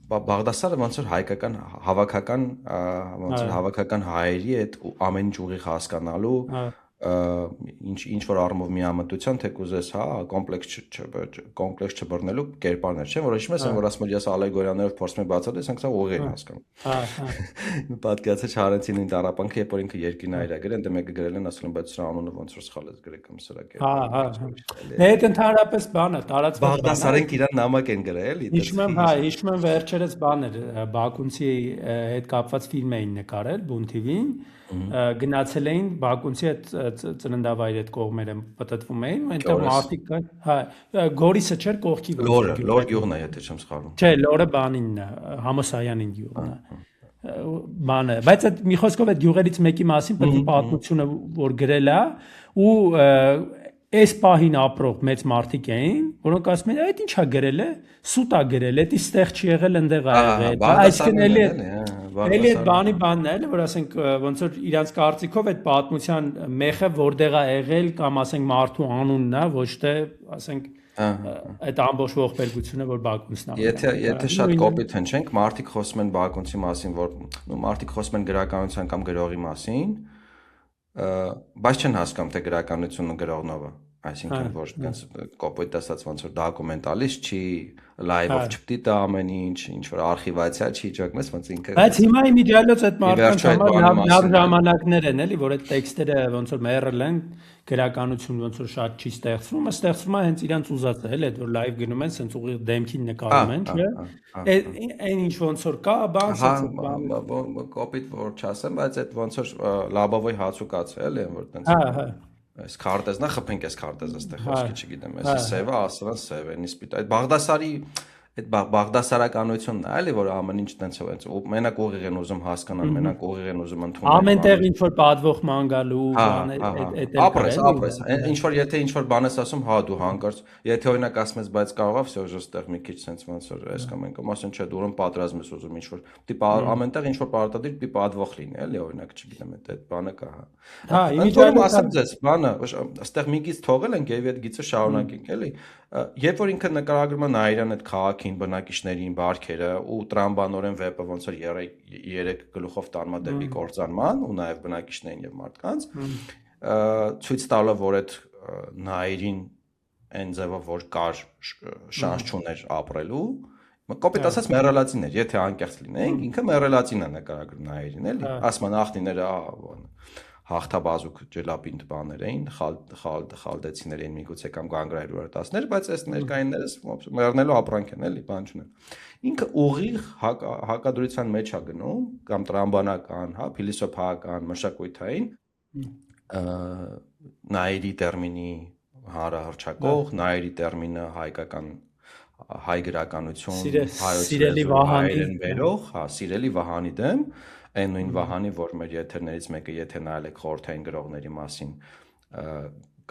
Բաղդասարը ոնց որ հայկական հավաքական հայերի այդ ամեն ինչ ուղիղ հասկանալու ինչ որ առումով միամտության թե կուզես հա կոմպլեքս չբռնելու կերպարներ չէ որ հիշում ես որ ասում ես ալեգորիաներով փորձում եմ բացատրել ասենք սա ուղիղ են հասկանում պատկերացրի Չարենցին ինձ տարապանքը երբ որ ինքը երկինայր է գրել դե մեկը գրել են ասում բայց սրա անունը ոնց որ սխալ է գրել կամ սրա կերպարը հա այդ ընդհանրապես բանը տարածված Բաղդասարենք իրան նամակ են գրել հիշում եմ վերջերս բաներ Բաքունցի հետ կապված ֆիլմ էին նկարել Բուն TV-ին գնացել էին Բաքունցի այդ ծննդավայրի այդ կողմերը պատտվում էին այնտեղ մարդիկ կան հա Գորիսը չէր կողքի Լոր գյուղն է եթե չեմ սխալվում չէ Լորը բանինն է Համոսայանին գյուղն է բանը բայց այդ մի խոսքով այդ գյուղերից մեկի մասին պետք է պատմությունը որ գրել է ու այս պահին ապրող մեծ մարդիկ էին, որոնք ասում են, այդ ինչա գրել է, սուտ է գրել, դա ստեղ չի եղել, ընդեղ է եղել։ Այսինքն էլի այդ բանն է, որ ասենք ոնց որ իրանց կարծիքով այդ պատմության մեխը որտեղ է եղել կամ ասենք մարդու անունն է, ոչ թե ասենք այդ ամբողջ ողբերգությունը որ Բաքունցն է։ Եթե շատ կոպիտ հնչենք, մարդիկ խոսում են Բաքունցի մասին, որ մարդիկ խոսում են գրականության կամ գրողի մասին, բայց չեն հասկանում թե գրականությունը գրողնովը այսինքն որ այնպես կոպիտ ասած ոնց որ դոկումենտալիստ չի լայվով չպետք է ամեն ինչ որ արխիվացիա չի ճոգնես ոնց ինքը բայց հիմա իմիջիալոց այդ մարդկանց համար լավ ժամանակներ են էլի որ այդ տեքստերը ոնց որ մերել են գրականություն ոնց որ շատ չի ստեղծվում է հենց իրանց ուզածը էլի այդ որ լայվ գնում են սենց ուղիղ դեմքին նկարում են չէ այն ինչ ոնց որ կա բան սենց կոպիտ որ չասեմ բայց այդ ոնց որ լաբովոյ հացուկաց է էլի որ տենց հա այս քարտեզնա խփենք այս քարտեզը այստեղ խոսքի չգիտեմ այս սևը ասրան սև է նիսպիտ այդ Բաղդասարի այդ բաղդասարականությունն է էլի որ ամեն ինչ տենց է մենակ ուղիղ են ուզում հասկանալ մենակ ուղիղ են ուզում ընդունել ամենտեղ ինչ որ պատվող ման գալու բան ապրես ինչ որ եթե ինչ որ բան ես ասում հա դու հանկարծ եթե օրինակ ասում ես բայց կարողա վсё այստեղ մի քիչ sense ոնց որ այս կամ այն կամ ասեն չէ դու ուրեմն պատրաստ ես ուզում ինչ որ տիպ ամենտեղ ինչ որ պարտադիր տիպ պատվող լինի էլի օրինակ չգիտեմ այդ բանը կա հա իմիջիալոց ասեմ ձեզ բանը այստեղ մի գիծ թողել ենք եւ այդ գիծը շարունակենք էլի երբ որ ինքը նկարագրում է Նաիրան այդ քաղաքին բնակիչներին բարքերը ու տրամբանորեն վեպը ոնց որ 3 գլուխով տանմա դեպի կործանման ու նաեւ բնակիչներին եւ մարդկանց ցույց տալը որ այդ Նաիրին այն ձևով որ կար շանս չուներ ապրելու կոպիտ ասած մեռելացին էր եթե անկեղծ լինենք ինքը մեռելացին է նկարագրում Նաիրին էլի ասում են ախնիները հաղթաբազուկ ջելապինդ բաներ էին, խալդեցիներ էին միգուցե կամ գանգրայր ուարտասներ, բայց այս ներկայիններս մեռնելու ապրանք են, էլի, բան չունեն։ Ինքը ուղիղ հակադրության մեջ է գնում, կամ տրամբանական, հա, փիլիսոփայական, մշակութային Նաիրի տերմինի հարահրճակող, Նաիրի տերմինը հայկական հայ գրականություն, սիրելի Վահանի վերող, հա, սիրելի Վահանի դեմ այն նույն Վահանի, որ մեր եթերներից մեկը եթե նայել եք խորհրդային գրողների մասին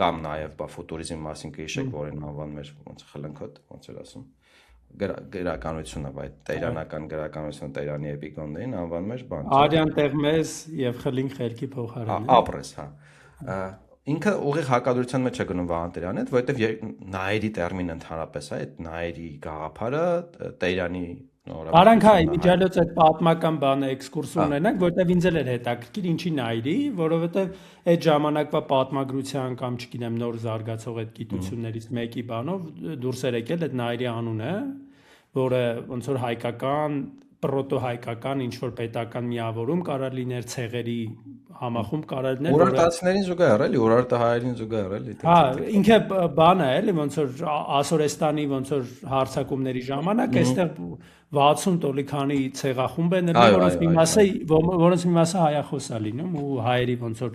կամ նաև ֆուտուրիզմի մասին կհիշեք, որ այն անվանում էր ոնց խլնքոտ, ոնց էր ասում գրականությունը, բայց տերանական գրականությունը Տերանի էպիգոններին անվանում էր բան։ Արյան Տեղմես եւ խլինք խելքի փոխարեն։ Ապրես, հա։ Ինքը ուղիղ հակադրության մեջ է գնում Վահան Տերյանի հետ, որովհետեւ Նաիրի տերմինը ընդհանրապես է, այդ Նաիրի գաղափարը Տերանի Արանք հայ միջալոց այդ պատմական բանը էքսկուրս ունենանք, որտեվ ինձ էլ էր հետաքրքիր ինչի Նաիրի, որովհետև այդ ժամանակվա պատմագրության կամ չգիտեմ նոր զարգացող այդ գիտություններից մեկի բանով դուրս էր եկել այդ Նաիրի անունը, որը ոնց որ հայկական, պրոտոհայկական ինչ որ պետական միավորում կարա լիներ ցեղերի համախումբ կարա լիներ Ուրարտացիներին զուգահեռ էլի, ուրարտահայերին զուգահեռ էլի։ Հա, ինքը բանը է, էլի ոնց որ Ասորեստանի ոնց որ հարձակումների ժամանակ այստեղ 60 տոլի քանի ցեղախումբ են որոնց մի մասը հայախոս է լինում ու հայերի ոնց որ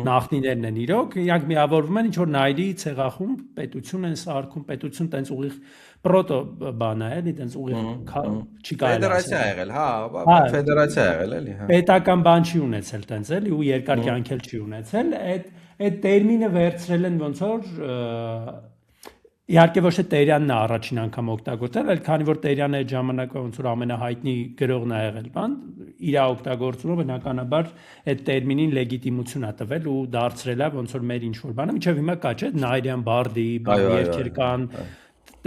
նախնիներն են իրոք, իրանք միավորվում են ինչ որ Նաիրի ցեղախումբ պետություն են սարքում, պետություն տենց ուղիղ պրոտո բան է, էլի տենց ուղիղ չի կարելի։ Ֆեդերացիա ա եղել, հա, ֆեդերացիա ա եղել էլի, հա։ Պետական բան չի ունեցել տենց էլի ու երկար կյանքել չի ունեցել, այդ տերմինը վերցրել են ոնց որ իհարկե ոչ թե Տերյանն է առաջին անգամ օգտագործել, այլ քանի որ Տերյանը այդ ժամանակը ոնց որ ամենահայտնի գրողն է եղել, բան, իր օգտագործումը բնականաբար այդ տերմինին լեգիտիմություն է տվել ու դարձրել է ոնց որ մեր ինչ որ բանը, մինչև հիմա կա չէ, Նայիրյան բարդի, երգեր կան,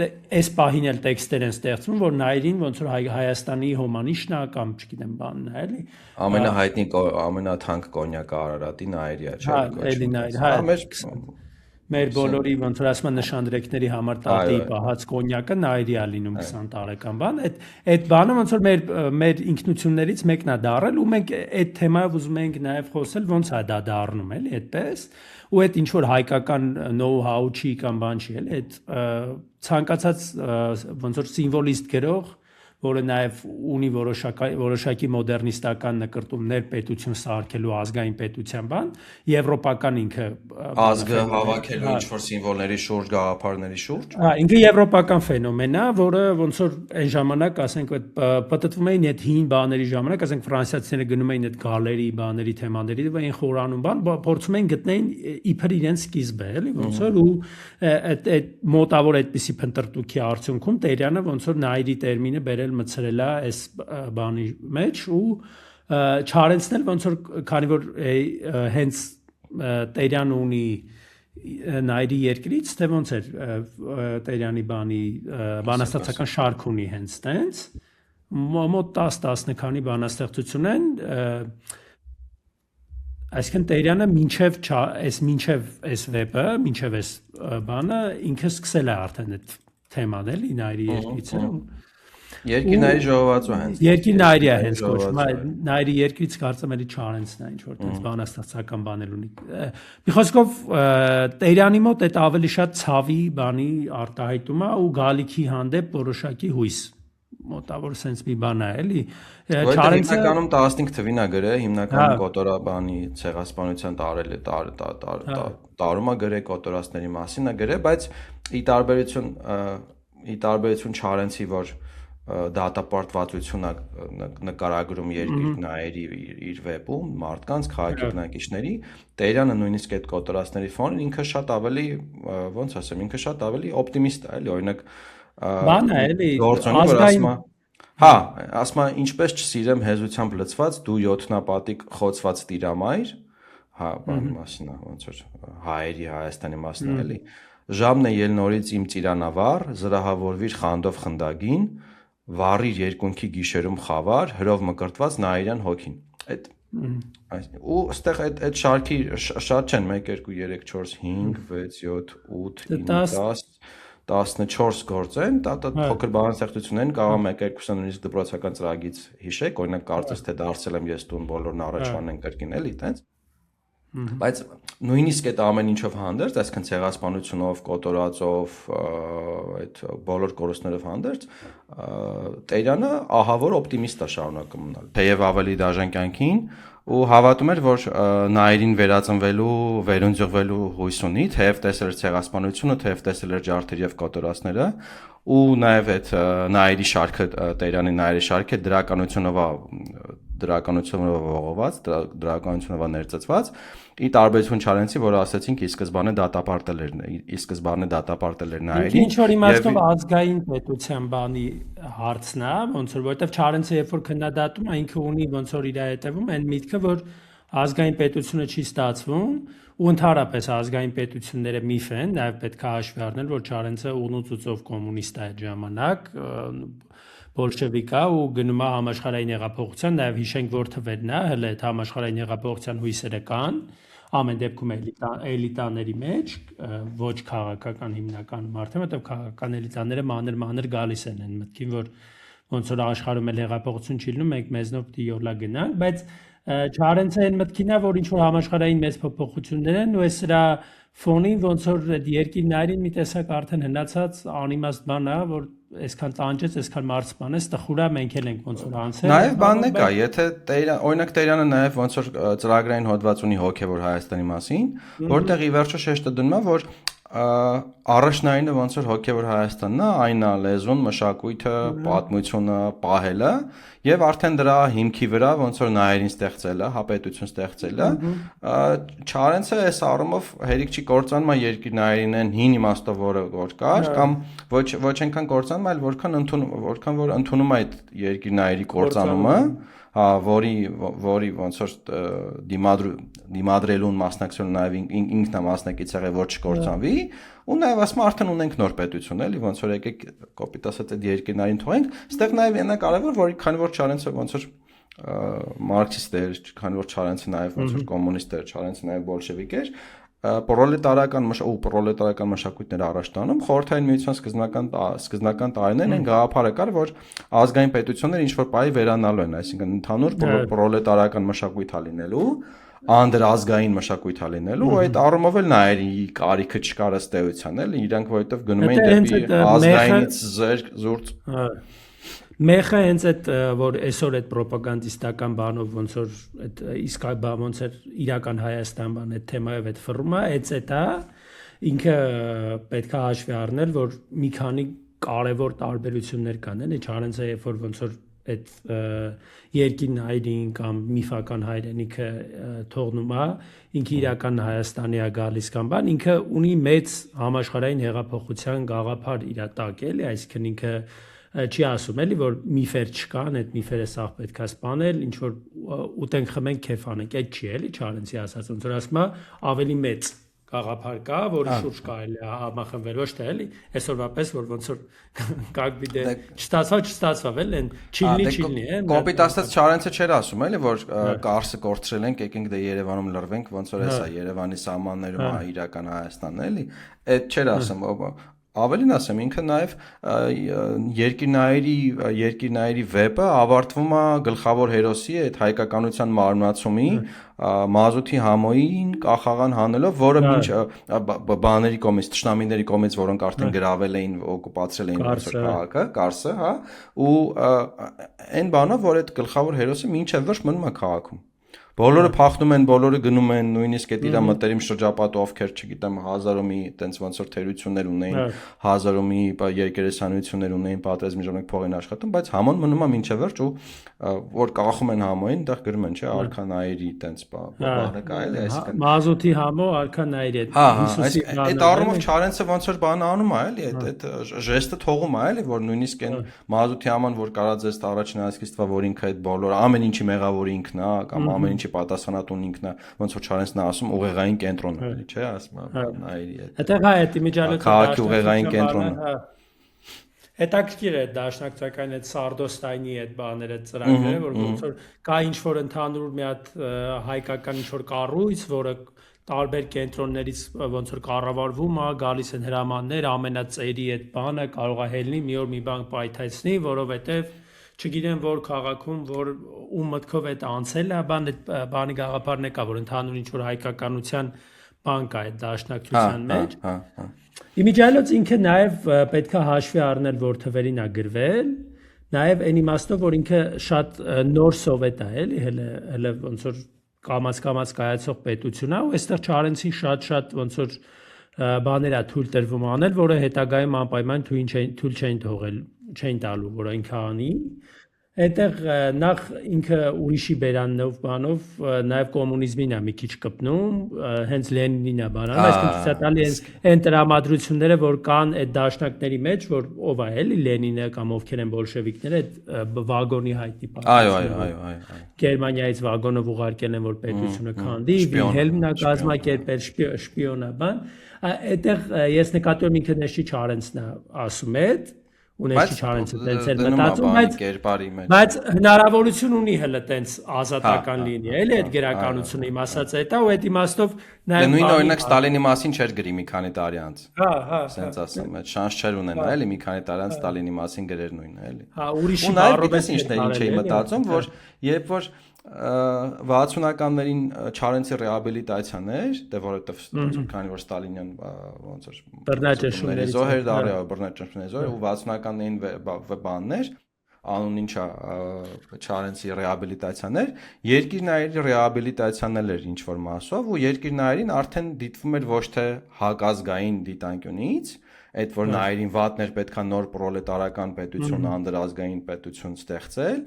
այս պահին էլ տեքստեր են ստեղծվում, որ Նայիրին ոնց որ Հայաստանի հոմանիշն է կամ չգիտեմ բանն է, էլի։ Ամենահայտնի ամենաթանկ կոնյակը Արարատի Նայիրիա, չէ՞։ Էլի Նայիր, մեր բոլորի ոնց որ ասում են նշանդրեկների համար տատի պահած կոնյակը Նայիրիա լինում 20 տարեկան բան, այդ բանը ոնց որ մեր ինքնություններից մեկն է դարել ու մենք այդ թեմայով ուզում ենք նաև խոսել ոնց է դա դառնում, էլի, այդպես ու այդ ինչ որ հայկական know-how չի կամ բան չի, էլի, այդ ցանկացած ոնց որ սիմվոլիստ գրող որը նաև ունի որոշակի մոդեռնիստական նկրտումներ պետություն սարքելու ազգային պետության բան, եվրոպական ինքը ազգը հավաքելու ինչ-որ սիմվոլների շուրջ, գաղափարների շուրջ։ Ինքը եվրոպական ֆենոմեն է, որը ոնց որ այն ժամանակ, ասենք, պատտվում էին այդ հին բաների ժամանակ, ասենք ֆրանսիացիները գնում էին այդ գալերի բաների թեմաների ու այն խորանում բան, փորձում էին գտնել իբր իրենց սկիզբը, էլի, ոնց որ ու այդ մոտավոր այդպիսի փնտրտուքի արդյունքում Տերյանը ոնց որ Նայիրի տերմինը բերել մցրել է այս բանի մեջ ու Չարենցն էլ ոնց որ քանի որ հենց Տերյանը ունի Նայիրի երկրից թե ոնց էր Տերյանի բանի բանաստեղծական շարք ունի հենց տենց մոտ 10 քանի բանաստեղծություն են այսինքն Տերյանը մինչև այս վեպը մինչև այս բանը ինքը սկսել է արդեն այդ թեման էլի Նայիրի երկրիցը Երկիր Նայիրի ժողովածու հենց Երկիր Նայիրիա հենց կոչվում է Նայիրի երկրից կարծեմ էլի Չարենցն է ինչ որ տես բանաստեղծական բաներ ունի մի խոսքով Տերյանի մոտ այդ ավելի շատ ցավի բանի արտահայտում է ու գալիքի հանդեպ որոշակի հույս մոտավոր sense մի բան է էլի Չարենցը հիմնականում 15 թվին է գրել հիմնականում կոտորաբանի ցեղասպանության տարում է գրել կոտորածների մասին է գրել բայց ի տարբերություն Չարենցի որ դատապարտվածություն նկարագրում երկիր Նայիրի իր վեպում մարդկանց քաղաքագնացիների Տերյանը նույնիսկ այդ կոտորածների ֆոնին ինքը շատ ավելի ոնց ասեմ ինքը շատ ավելի օպտիմիստ է էլի օրինակ բան է էլի ազգային հա ասма ինչպես չսիրեմ հեզությամբ լցված դու 7-նապատիկ խոցված տիրամայր հա բան մասին է ոնց որ հայերի Հայաստանի մասն է էլի ժամն է ել նորից իմ ծիրանավառ զրահավորվիր խանդով խնդագին վառիր երկունքի գիշերում խավար հրով մկրտված Նայիրյան հոգին այդ ու այստեղ այդ շարքի շատ չեն 1 2 3 4 5 6 7 8 9 10 14 գործ են դա փոքր բանաստեղծություն են կարող 1-2-ը նույնիսկ դպրոցական ծրագից հիշեք օրինակ կարծես թե դարձել եմ ես տուն բոլորն առաջվան են կրկին էլի տենց բայց նույնիսկ այդ ամեն ինչով հանդերձ այսքան ցեղասպանությունով կոտորածով այդ բոլոր կորուստներով հանդերձ Տերյանը ահավոր օպտիմիստ է շարունակում մնալ թեև ավելի դաժան կյանքին ու հավատում էր որ Նայիրին վերածնվելու վերընձյուղվելու հույս ունի թեև տեսել էր ցեղասպանությունը թեև տեսել էր ջարդեր եւ կոտորածները ու նաեւ այդ Նայիրի շարքը Տերյանի Նայիրի շարքը դրականությունով ողողված դրականությունով ներծծված ի տարբերություն Չարենցի որը ասացինք ի սկզբանե դատապարտել էր Նայիրին ինչ որ իմաստով ազգային պետության բանի հարցն է ոնց որ որովհետեւ Չարենցը երբ որ քննադատում է ինքը ունի ոնց որ իր հետևում այն միտքը որ ազգային պետությունը չի ստացվում ու ընդհանրապես ազգային պետությունները միֆ են նաև պետք է հաշվի առնել որ Չարենցը ունուծուծով կոմունիստ է այդ ժամանակ բոլշևիկ է ու գնում է համաշխարհային հեղափոխության նաև հիշենք որ թվերն է հələ այդ համաշխարհային հեղափոխության հույսերը կան ամեն դեպքում էլիտաների մեջ ոչ քաղաքական հիմնական մարդը որտեղ քաղաքական էլիտաները մանր գալիս են այն մտքին որ ոնց որ աշխարհում էլ հեղափոխություն չի լինում մենք մեզնով պիտի յոլա գնանք բայց Չարենցը այն մտքին է որ ինչ որ համաշխարհային մեծ փոփոխություններ են ու սրա ֆոնին ոնց որ այդ երկիր Նայիրին մի տեսակ արդեն հնացած անիմաստ բան է որ այսքան տանջեց այսքան մարզպանեց տխուրա մենք էլ ենք ոնց որ անցել նաև բանն է կա եթե օրինակ Տերյանը նաև ոնց որ ծրագրային հոդված ունի հոգևոր Հայաստանի մասին որտեղ ի վերջո շեշտը դնում է որ Առաջնայինը ոնց որ հոգևոր Հայաստանն է, այն է լեզուն, մշակույթը, պատմությունը, պահելը եւ արդեն դրա հիմքի վրա ոնց որ նայերին ստեղծելը, հապետություն ստեղծելը, Չարենցը այս առումով հերիք չի կործանում երկիրնայերին են հին իմաստով որ կար կամ ոչ այնքան կործանում, այլ որքան որ ընդունում այդ երկիրնայերի կործանումը, որի ոնց որ դիմադրելուն մասնակցելու նաև ինքնա մասնակից եղել որ չկործանվի ու նաև ասում արդեն ունենք նոր պետություն էլի ոնց որ եկեք կոպիտ ասած այդ երկիրներին թողենք այստեղ նաև այնա կարևոր որ քանի որ Չարենցը ոնց որ մարքսիստ էր քանի որ Չարենցը նաև ոնց որ կոմունիստ էր Չարենցը նաև բոլշևիկ էր պրոլետարական մշակույթները առաջ տանում խորհրդային միության սկզբնական տարիներն են գաղափարը կար որ ազգային պետությունները ինչ որ պահի վերանալու են այսինքն ընդհանուր պրոլետարական մշակույթ լինելու անդրազգային մշակույթ լինելու ու այդ առումով էլ նայերի կարիքը չկար ըստ էության էլ իրանք որովհետև գնում էին դեպի ազգայինից զուրծ Մեխը հենց այդ որ այսօր այդ ռոպագանդիստական բանով ոնց որ այդ իսկ բան ոնց էր իրական Հայաստան բան այդ թեմայով այդ ֆռումը այդ է ինքը պետք է հաշվի առնել որ մի քանի կարևոր տարբերություններ կան էլի Չարենցը երբ որ ոնց որ այդ երկին հայրին կամ միֆական հայրենիքը թողնում է ինքը իրական Հայաստանի է գալիս կամ բան ինքը ունի մեծ համաշխարհային հեղափոխության գաղափար իր տակ էլի այսինքն ինքը չի ասում էլի որ միֆեր չկան, այդ միֆերը սաղ պետք է սպանել, ինչ որ ուտենք խմենք քեֆ անենք, այդ չի էլի Չարենցի ասած, ոնց որ ասում է ավելի մեծ գաղափար կա, որի շուրջ կարելի է համախմբվել, ոչ թե էլի, այսօրվա պես որ ոնց որ как бы դե չստացավ էլ են չիլնի, Կոպիտ ասած Չարենցը չէր ասում էլի որ Կարսը կորցրել ենք, եկենք դե Երևանում լրվենք, ոնց որ էսա Երևանի սահմաններում է իրական Հայաստանն էլի, այդ չէր ասում Ավելին ասեմ, ինքը նաև երկիրնայերի վեպը ավարտվում է գլխավոր հերոսի այդ հայկականության մարմնացումի մազութի համոյին կախաղան հանելով, որը մինչ բաների կողմից, թշնամիների կողմից, որոնք արդեն գրավել էին, օկուպացրել էին քաղաքը, Կարսը, հա, ու այն բանով, որ այդ գլխավոր հերոսը մինչև վերջ մնում է քաղաքում Բոլորը փախնում են, բոլորը գնում են, նույնիսկ այդ իր մտերիմ շրջապատը ովքեր, չգիտեմ, հազարոմի տենց ոնց որ թերություններ ունեին, հազարոմի երկերեսանություններ ունեին, պատերազմի ժամանակ փող են աշխատում, բայց համոն մնում է մինչև վերջ ու որ կախում են համոյին, այնտեղ գրում են, չէ, արքանայերի տենց բանը կա էլի, այսինքն Մազութի համո արքանայերի այդ Հիսուսի այդ առումով Չարենցը ոնց որ բանը անում է էլի, այդ ժեստը թողում է էլի, որ նույնիսկ այն մազութի haman որ կարած էս առաջին այսքիստվա որ ինքը այդ բոլոր ամեն ինչի մեղավորի ինքն է կամ ամեն ինչի պատասխանատուն ինքն է ոնց որ Չարենցն ասում ուղեղային կենտրոնը էլի չէ ասում նայերի այդտեղ է այդ իմիջիալոց քաղաքի ուղեղային կենտրոնը հետաքրքիր է դաշնակցական այդ Սարդոստայնի այդ բաները ծրագրերը որ ոնց որ կա ինչ որ ընդհանուր մի հատ հայկական ինչ որ կառույց որը տարբեր կենտրոններից ոնց որ կառավարվում է գալիս են հրամաններ ամենածերի այդ բանը կարող է հելնի մի օր մի բան պայթեցնի որովհետև չգիտեմ որ քաղաքում որ ու մտքով այդ անցել է բանի գաղափարն է կա որ ընդհանուր ինչ որ հայկականության բան կա այդ դաշնակցության մեջ Իմիջիալոց ինքը նաև պետք է հաշվի առնել որ թվերին է գրվել նաև այն իմաստով որ ինքը շատ նոր սովետ է էլի հələ ոնց որ կամաց կայացող պետություն է ու այստեղ Չարենցին շատ ոնց որ բաներ է թույլ տրվում անել որը հետագայում անպայման թույլ չեն տալու որ ինքը անի Այդտեղ նախ ինքը ուրիշի բերանով բանով նաև կոմունիզմին է մի քիչ կպնում, հենց Լենինին է բանանում, այսինքն ցույց տալի այն տրամադրությունները, որ կան այդ դաշնակների մեջ, որ ով է էլի Լենինը կամ ովքեր են բոլշևիկները, այդ վագոնի հայտնի այո Գերմանիայից վագոնով ուղարկել են, որ պետությունը քանդի, Վիլհելմն է կազմակերպել շպիոնա բան, այդտեղ ես նկատում եմ ինքը նշի Չարենցն է ասում այդ Ունեցի Չարենցը տենց էլ մտածում, բայց հնարավորություն ունի հələ տենց ազատական լինի, էլի այդ գրականությունը իմ ասած է դա ու այդ իմաստով նաև նույն օրինակ Ստալինի մասին չէր գրի մի քանի տարի անց։ Սենց ասեմ, այդ շանս չէր ունենա, էլի մի քանի տարի անց Ստալինի մասին գրեր նույնը, էլի։ Ուրիշի բառով ինչ էի մտածում, որ երբ որ 60-ականներին Չարենցի ռեաբիլիտացիան էր, դե որովհետև քանի որ Ստալինյան ոնց որ բռնաճնշումների զոհեր դարի բռնաճնշումների զոհեր ու 60-ականներին բաններ անուն ինչա Չարենցի ռեաբիլիտացիաներ, երկիրնայերի ռեաբիլիտացիան էր ինչ որ մասով ու երկիրնայերին արդեն դիտվում էր ոչ թե հակազգային դիտանկյունից, այդ որ նայերին վատներ պետքա նոր պրոլետարական պետություն, անդրազգային պետություն ստեղծել,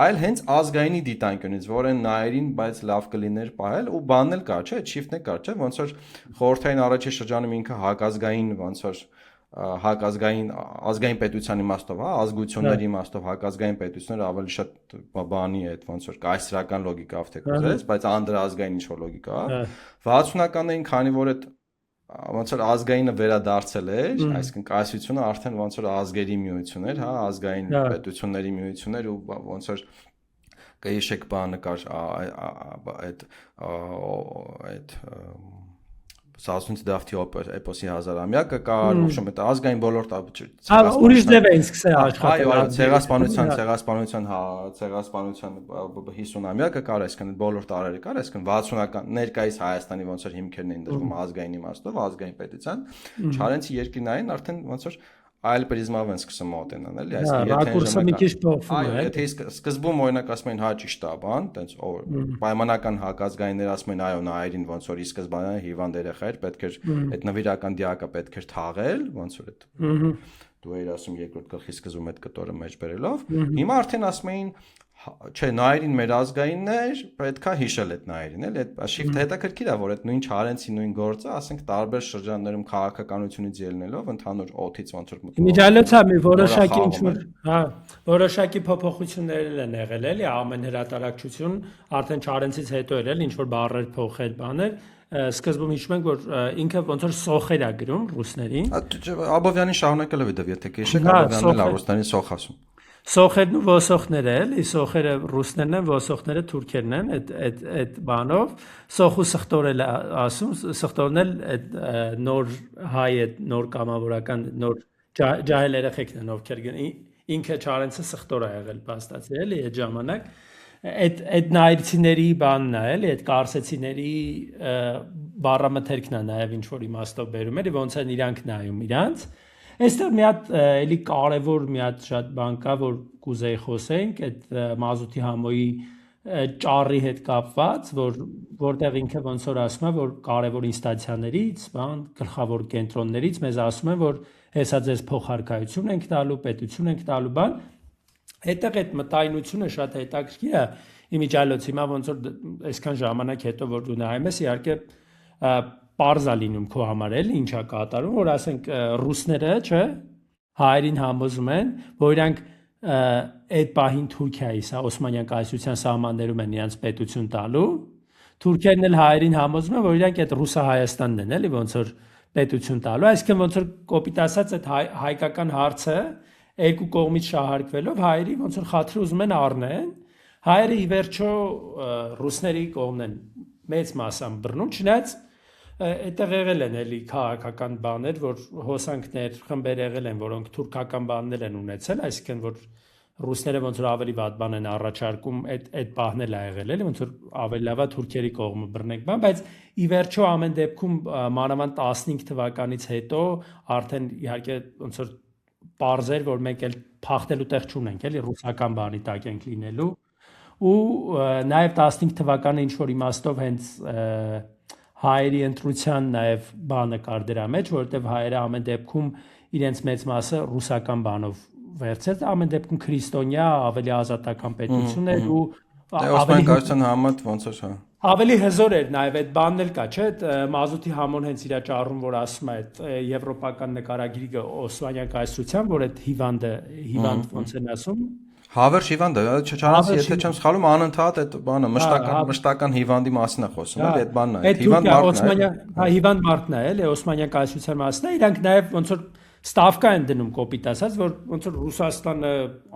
այլ հենց ազգայինի դիտանկյունից, որ են նայերին, բայց լավ կլիներ պահել ու բանն էլ կա, չէ, շիֆտն էլ կա, չէ, ոնց որ խորհրդային առաջի շրջանում ինքը հակազգային ոնց որ հակազգային ազգային պետության իմաստով, հա, ազգությունների իմաստով հակազգային պետությունները ավելի շատ բանի է, ոնց որ կայսրական լոգիկա թե կոզես, բայց անդրազգային ինչ որ լոգիկա, 60-ականներին քանի որ այդ ոնց որ ազգայինը վերադարձել էր, այսինքն կայսրությունը արդեն ոնց որ ազգերի միություն էր, հա, ազգային պետությունների միություն էր ու ոնց որ կհիշեք բանը կար այդ Սասունց դավթի էպոսի հազարամյակը կար, ուշում այդ ազգային բոլոր ուրիշ ձև էին սկսել աշխատել։ Այո, ցեղասպանության 50-ամյակը կար, այսինքն բոլոր տարերը կար, այսինքն 60-ական ներկայիս Հայաստանի ոնց որ հիմքերն էին դրվում ազգային իմաստով, ազգային պետության, Չարենցի երկիրնային արդեն ոնց որ այլ պրիզմով են սկսում մոտենան, էլի, այսինքն ռակուրսը մի քիչ փոխվում է։ Այո, եթե սկզբում օրինակ ասում են հա ճիշտ է, բան, տենց պայմանական հակազգայիններ ասում են այո, նայերին ոնց որ ի սկզբանե հիվանդ երեխա էր, պետք էր այդ նվիրական դիակը պետք էր թաղել, ոնց որ այդ դու էիր ասում երկրորդ գլխի սկզբում այդ կտորը մեջ բերելով, հիմա արդեն ասում էին չէ, նայերին մեր ազգայինն էր, պետքա հիշել այդ նայերին, էլի, այդ շիֆտը հետաքրքիր է, որ այդ նույն Չարենցի նույն գործը, ասենք տարբեր շրջաններում քաղաքականությունից ելնելով ընդհանուր օթից ոնց որ Միջալոցա մի որոշակի ինչ-որ, հա, որոշակի փոփոխություններ են եղել, էլի, ամեն հրատարակչություն արդեն Չարենցից հետո էր, էլի, ինչ որ բառեր փոխել, բաներ, սկզբում հիշում ենք, որ ինքը ոնց որ սոխեր է գրում ռուսներին։ Աբովյանի շարունակելով է դա, եթե կհիշեք, Աբովյանն էլ ռուսներին սոխ ասում։ Սոխերն ու ոսոխները էլի, սոխերը ռուսներն են, ոսոխները թուրքերն են, այդ բանով, սոխ ու սխտոր էլ ասում, սխտորն էլ այդ նոր հայ այդ նոր կամավորական նոր ջահել երեխեքն են, ովքեր ինքը Չարենցը սխտոր է եղել փաստացի, էլի, այդ ժամանակ այդ նայրցիների բանն է, էլի, այդ կարսեցիների բառամթերքն է նաև ինչ որ իմաստով բերում էլի, ոնց են իրանք նայում իրանց։ Այստեղ մի հատ էլի կարևոր մի հատ շատ բան կա, որ կուզեի խոսենք, այդ մազութի համոյի ճառի հետ կապված, որտեղ ինքը ոնց որ ասում է, որ կարևոր ինստանցիաներից, բան, գլխավոր կենտրոններից մեզ ասում են, որ հեսա ձեզ փոխհարկայություն ենք տալու, պետություն ենք տալու, բան, այդտեղ այդ մտայնությունը շատ հետաքրքիր է, իմիջիալոց հիմա ոնց որ այսքան ժամանակ հետո որ դու նայում ես, իհարկե պարզա լինում քո համար էլ ինչա կատարում, որ ասենք ռուսները, չէ, հայերին համոզում են, որ իրանք այդ պահին Թուրքիայի, սա Օսմանյան կայսրության սահմաններում են իրանք պետություն տալու, թուրքերն էլ հայերին համոզում են, որ իրանք այդ Ռուսա-Հայաստանն են, էլի ոնց որ պետություն տալու, այսինքն ոնց որ կոպիտ ասած այդ հայկական հարցը երկու կողմից շահարկվելով հայերի ոնց որ խաթրի ուզում են առնեն, հայերը ի վերջո ռուսների կողմն են մեծ մասամբ բռնում, չնայած այդտեղ եղել են էլի քաղաքական բաներ, որ հոսանքներ, խմբեր եղել են, որոնք թուրքական բաններ են ունեցել, այսինքն որ ռուսները ոնց որ ավելի վատ բան են առաջարկում, այդ պահն էլ ա եղել, էլի ոնց որ ավելի լավա թուրքերի կողմը բռնենք բան, բայց ի վերջո ամեն դեպքում մանավանդ 15 թվականից հետո արդեն իհարկե ոնց որ պարզեր, որ մենք էլ փախտելու տեղ չունենք, էլի ռուսական բանի տակ ենք լինելու ու նաև 15 թվականը ինչ որ իմաստով հենց հայերի ընտրության նաև բանը կար դրա մեջ, որովհետև հայերը ամեն դեպքում իրենց մեծ մասը ռուսական բանով վերցրեց, ամեն դեպքում քրիստոնյա ավելի ազատական պետություն էր ու Օսմանյան կայսրության համեմատ ոնց էր, հա։ Ավելի հզոր էր նաև այդ բանն էլ կա, չէ՞, մազութի համոն հենց իր ճառում, որ ասում է այդ եվրոպական նկարագիրը Օսմանյան կայսրության, որ այդ հիվանդ ոնց են ասում Հավերժ հիվանդը, Չարենցի, եթե չեմ սխալվում, անընդհատ այդ բանը մշտական հիվանդի մասին է խոսում, էլի, այդ բանն է, հիվանդ մարդն է։ Հա, հիվանդ մարդն է, էլի, Օսմանյան կայսրության մասն է, իրանք նաև ոնց որ ստավկա են դնում կոպիտ ասած, որ ոնց որ Ռուսաստանը,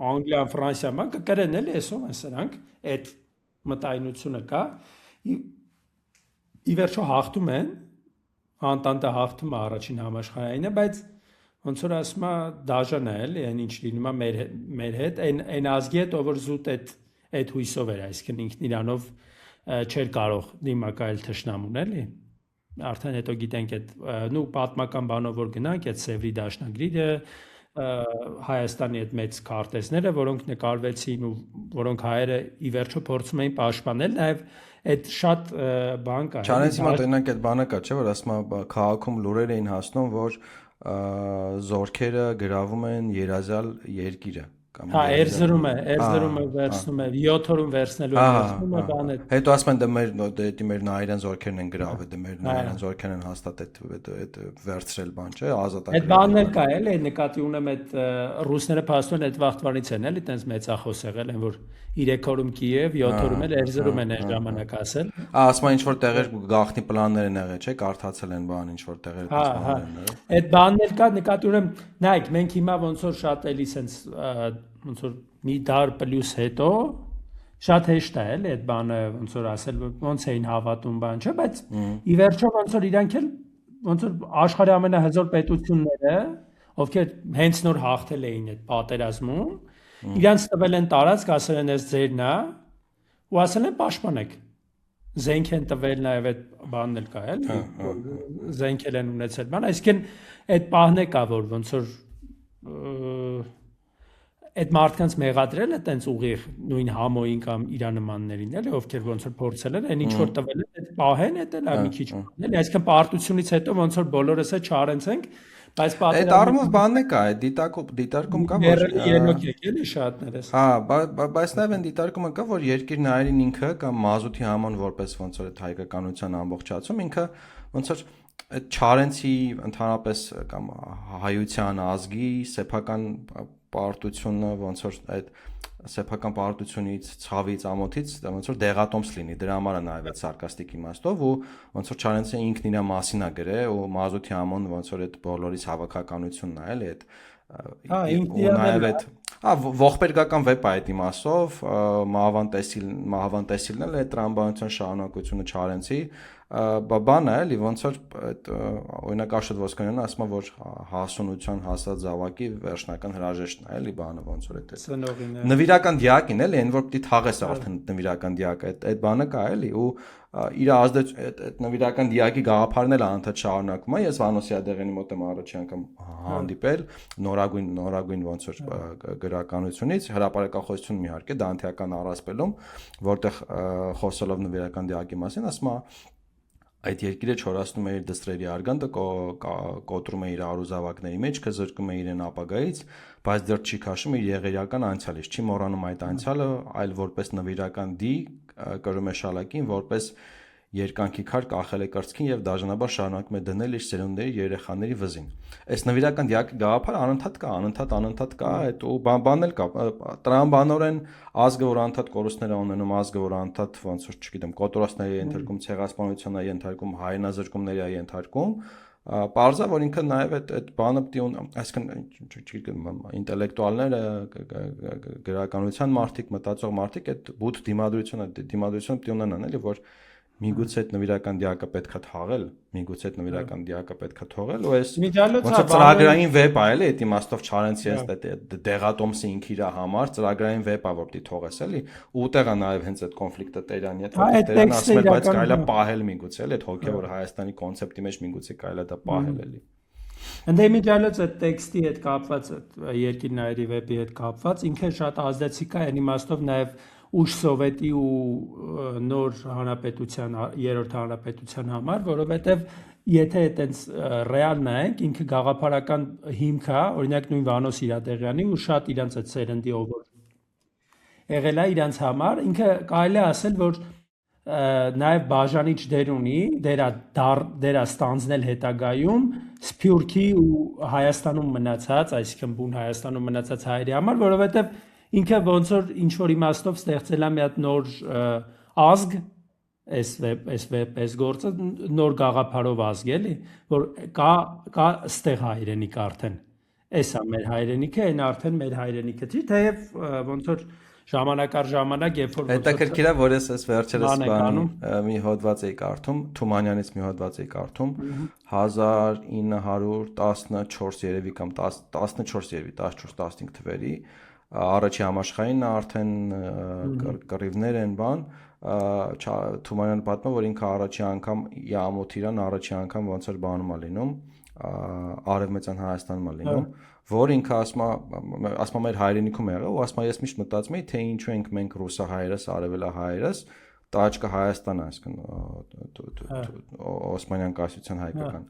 Անգլիան, Ֆրանսիան ման կկրեն էլի, այսօր են սրանք, այդ մտայնությունը կա։ Ի վերջո հաղթում են, Անտանտը հաղթում է առաջին համաշխարհայինը, բայց ոնց որ ասում է դաժան է էլի, այն ինչ լինում է մեր հետ, այն ազգի հետ, ով որ զուտ այդ հույսով էր, այսինքն ինքն իրանով չէր կարող դիմակայել թշնամուն էլի։ Արդեն հետո գիտենք այդ նու պատմական բանով որ գնանք, այդ Սևրի դաշնագրիդը, Հայաստանի այդ մեծ քարտեզները, որոնք նկարվեցին ու որոնք հայերը ի վերջո փորձում էին պաշտպանել, նաև այդ շատ բան կա։ Չարենցի մոտ օրինակ այդ բանը կա, չէ՞, որ ասում է քաղաքում լուրեր էին հասնում, որ զորքերը գրավում են երազյալ երկիրը կամ Հա, Էրզրում է վերցնում է 7 օրում վերցնելու վերցնում է բանը։ Հետո ասում են դա մեր նայիրան զորքերն են գրավել, դա մեր նայիրան զորքերն են հաստատ այդ վերցրել բան, չէ՞, ազատագրել։ Այդ բանն էլ կա, էլի, նկատի ունեմ այդ ռուսները փաստորեն այդ վաղտվանից են, էլի, տենց մեծախոս եղել են, որ 3 օրում Կիև, 7 օրում էլ Էրզրում են այն ժամանակ ասել։ Ասում են ինչ որ տեղեր գաղտնի պլաններ են եղել, չէ՞, կարդացել են բան, ինչ որ տեղեր պլաններ են։ Այդ բանն էլ կա, նկատի ունեմ, նայեք, մենք հիմա ոնց որ շատ էլի սենց ոնց որ մի դար պլյուս հետո շատ հեշտ է էլի այդ բանը ոնց որ ասել ոնց էին հավատում բան չէ բայց ի վերջո ոնց որ իրանք էլ ոնց որ աշխարհի ամենահզոր պետությունները ովքեր հենց նոր հաղթել էին այդ պատերազմում իրանց տվել են տարածք ասել են այս ձերն է ու ասել են պաշտպանեք զենք են տվել նաև այդ բանն էլ կա էլի զենքել են ունեցել բան այսինքն այդ պահն է կա որ ոնց որ այդ մարդկանց մեղադրել է տենց ուղիղ նույն համոյին կամ իրա նմաններին էլի ովքեր ոնց որ փորձել են այն ինչ որ տվել են այդ պահեն է դա մի քիչ էլի այսինքն պարտությունից հետո ոնց որ բոլորս է չարենցենք բայց այդ առումով բանն է կա այդ դիտարկում կա որ երեք եկել է շատներս հա բայց նաև այն դիտարկումը կա որ երկիրն այրին ինքը կամ մազութի համոն որպես ոնց որ այդ հայկականության ամբողջացում ինքը ոնց որ այդ չարենցի ընդհանրապես կամ հայության ազգի սեփական պարտությունը ոնց որ այդ սեփական պարտությունից ցավից ամոթից ոնց որ դեղատոմս լինի դրա համար է նաև այդ սարկաստիկ իմաստով ու ոնց որ Չարենցը ինքն իր մասին է գրել ու մազութի համոն ոնց որ այդ բոլորից հավաքականությունն է էլի այդ ողբերգական վեպ է այդ իմաստով Մահվան Տեսիլն էլ է տրամաբանության շարունակությունը Չարենցի բանը էլի ոնց որ այդ օրինակ Աշոտ Ոսկանյանը ասում է որ հասունության հասած զավակի վերջնական հրաժեշտն է էլի բանը ոնց որ այդ նվիրական դիակին էլի այն որ պիտի թաղես արդեն նվիրական դիակը այդ բանը կա էլի ու իր այդ նվիրական դիակի գաղափարն էլ անընդհատ շարունակում է ես Վանո Սիադեղյանի մոտ եմ առաջի անգամ հանդիպել նորագույն ոնց որ գրականությունից հրապարակախոսությունում իհարկե դանթեական առասպելում որտեղ խոսելով նվիրական դիակի մասին ասում է այդ երկիրը չորացնում է իր դստրերի արգանդը կոտրում է իր արուզավակների մեջ կզրկում է իրեն ապագայից բայց դեռ չի քաշում իր եղերական անցյալից չի մոռանում այդ անցյալը այլ որպես նվիրական դի կրում է շալակին որպես երկանքի քար կախել է կրծքին եւ դաժանաբար շարունակում է դնել իր սերունդների երեխաների վզին այս նվիրական դիակի գաղափարը անընդհատ կա այդ ու բանն էլ կա տրամաբանորեն ազգը որ անընդհատ կորուստներ է ունենում ազգը որ անընդհատ ոնց որ չգիտեմ կոտորածների է ենթարկում ցեղասպանության է ենթարկում հայրենազրկումների է ենթարկում Պարզա որ ինքը նաև այդ բանը պիտի այսինքն չգիտեմ ինտելեկտուալները գրականության մարդիկ մտածող մարդիկ այդ բութ դիմադրությունը պիտի ունենան էլի որ միգուցե այդ նվիրական դիակը պետքա թաղել միգուցե այդ նվիրական դիակը պետքա թողել ու այս ոնց է ծրագրային վեպ է էլի այդ իմաստով Չարենցի այդ դեղատոմսի ինքը իր համար ծրագրային վեպ է որ պիտի թողես էլի ուտեղը նաև հենց այդ կոնֆլիկտը Տերյանի հետ Տերյանը ասում է բայց կարելի է պահել միգուցե էլի այդ հոգևոր Հայաստանի կոնցեպտի մեջ միգուցե կարելի է դա պահել էլի Ընդդեմիջալոց այդ տեքստի հետ կապված երկիրն այրի վեպի հետ կապված ինքը շատ ազդեցիկ է այն իմաստով նաև ուշ սովետի ու նոր հանրապետության երրորդ հանրապետության համար, որովհետև եթե այտենց ռեալ նայենք, ինքը գաղափարական հիմք է, օրինակ նույն Վանո Սիրադեղյանի ու շատ իրանց այդ սերնդի ով եղել է իրանց համար, ինքը կարելի է ասել, որ նաև բաժանիչ դեր ունի, դերա ստանձնել հետագայում Սփյուռքի ու Հայաստանում մնացած, այսինքն բուն Հայաստանում մնացած հայերի համար, որովհետև ինքը ոնց որ ինչ որ իմաստով ստեղծել է մի հատ նոր ազգ այս գործը նոր գաղափարով ազգ էլի որ կա ստեղ հայրենիք արդեն էսա մեր հայրենիքը այն արդեն մեր հայրենիքը չի թեև ոնց որ ժամանակ առ ժամանակ երբ որ հետաքրքիր է որ ես վերջերս բանում մի հոդված էի կարդում Թումանյանից մի հոդված էի կարդում 1914 երևի կամ 14 երևի 14-15 թվերի առաջի համաշխարհային արդեն կռիվներ են բան Թումանյանը պատմում որ ինքը առաջի անգամ Յամոթ իրան առաջի անգամ ոնց էր բանում է լինում Արևմտյան Հայաստանում է լինում որ ինքը ասում մեր հայրենիքում եղել ու ասում ես միշտ մտածում եի թե ինչու ենք մենք ռուսահայերս, արևելահայերս տաճկա Հայաստան այսքան Օսմանյան կայսրության հայկական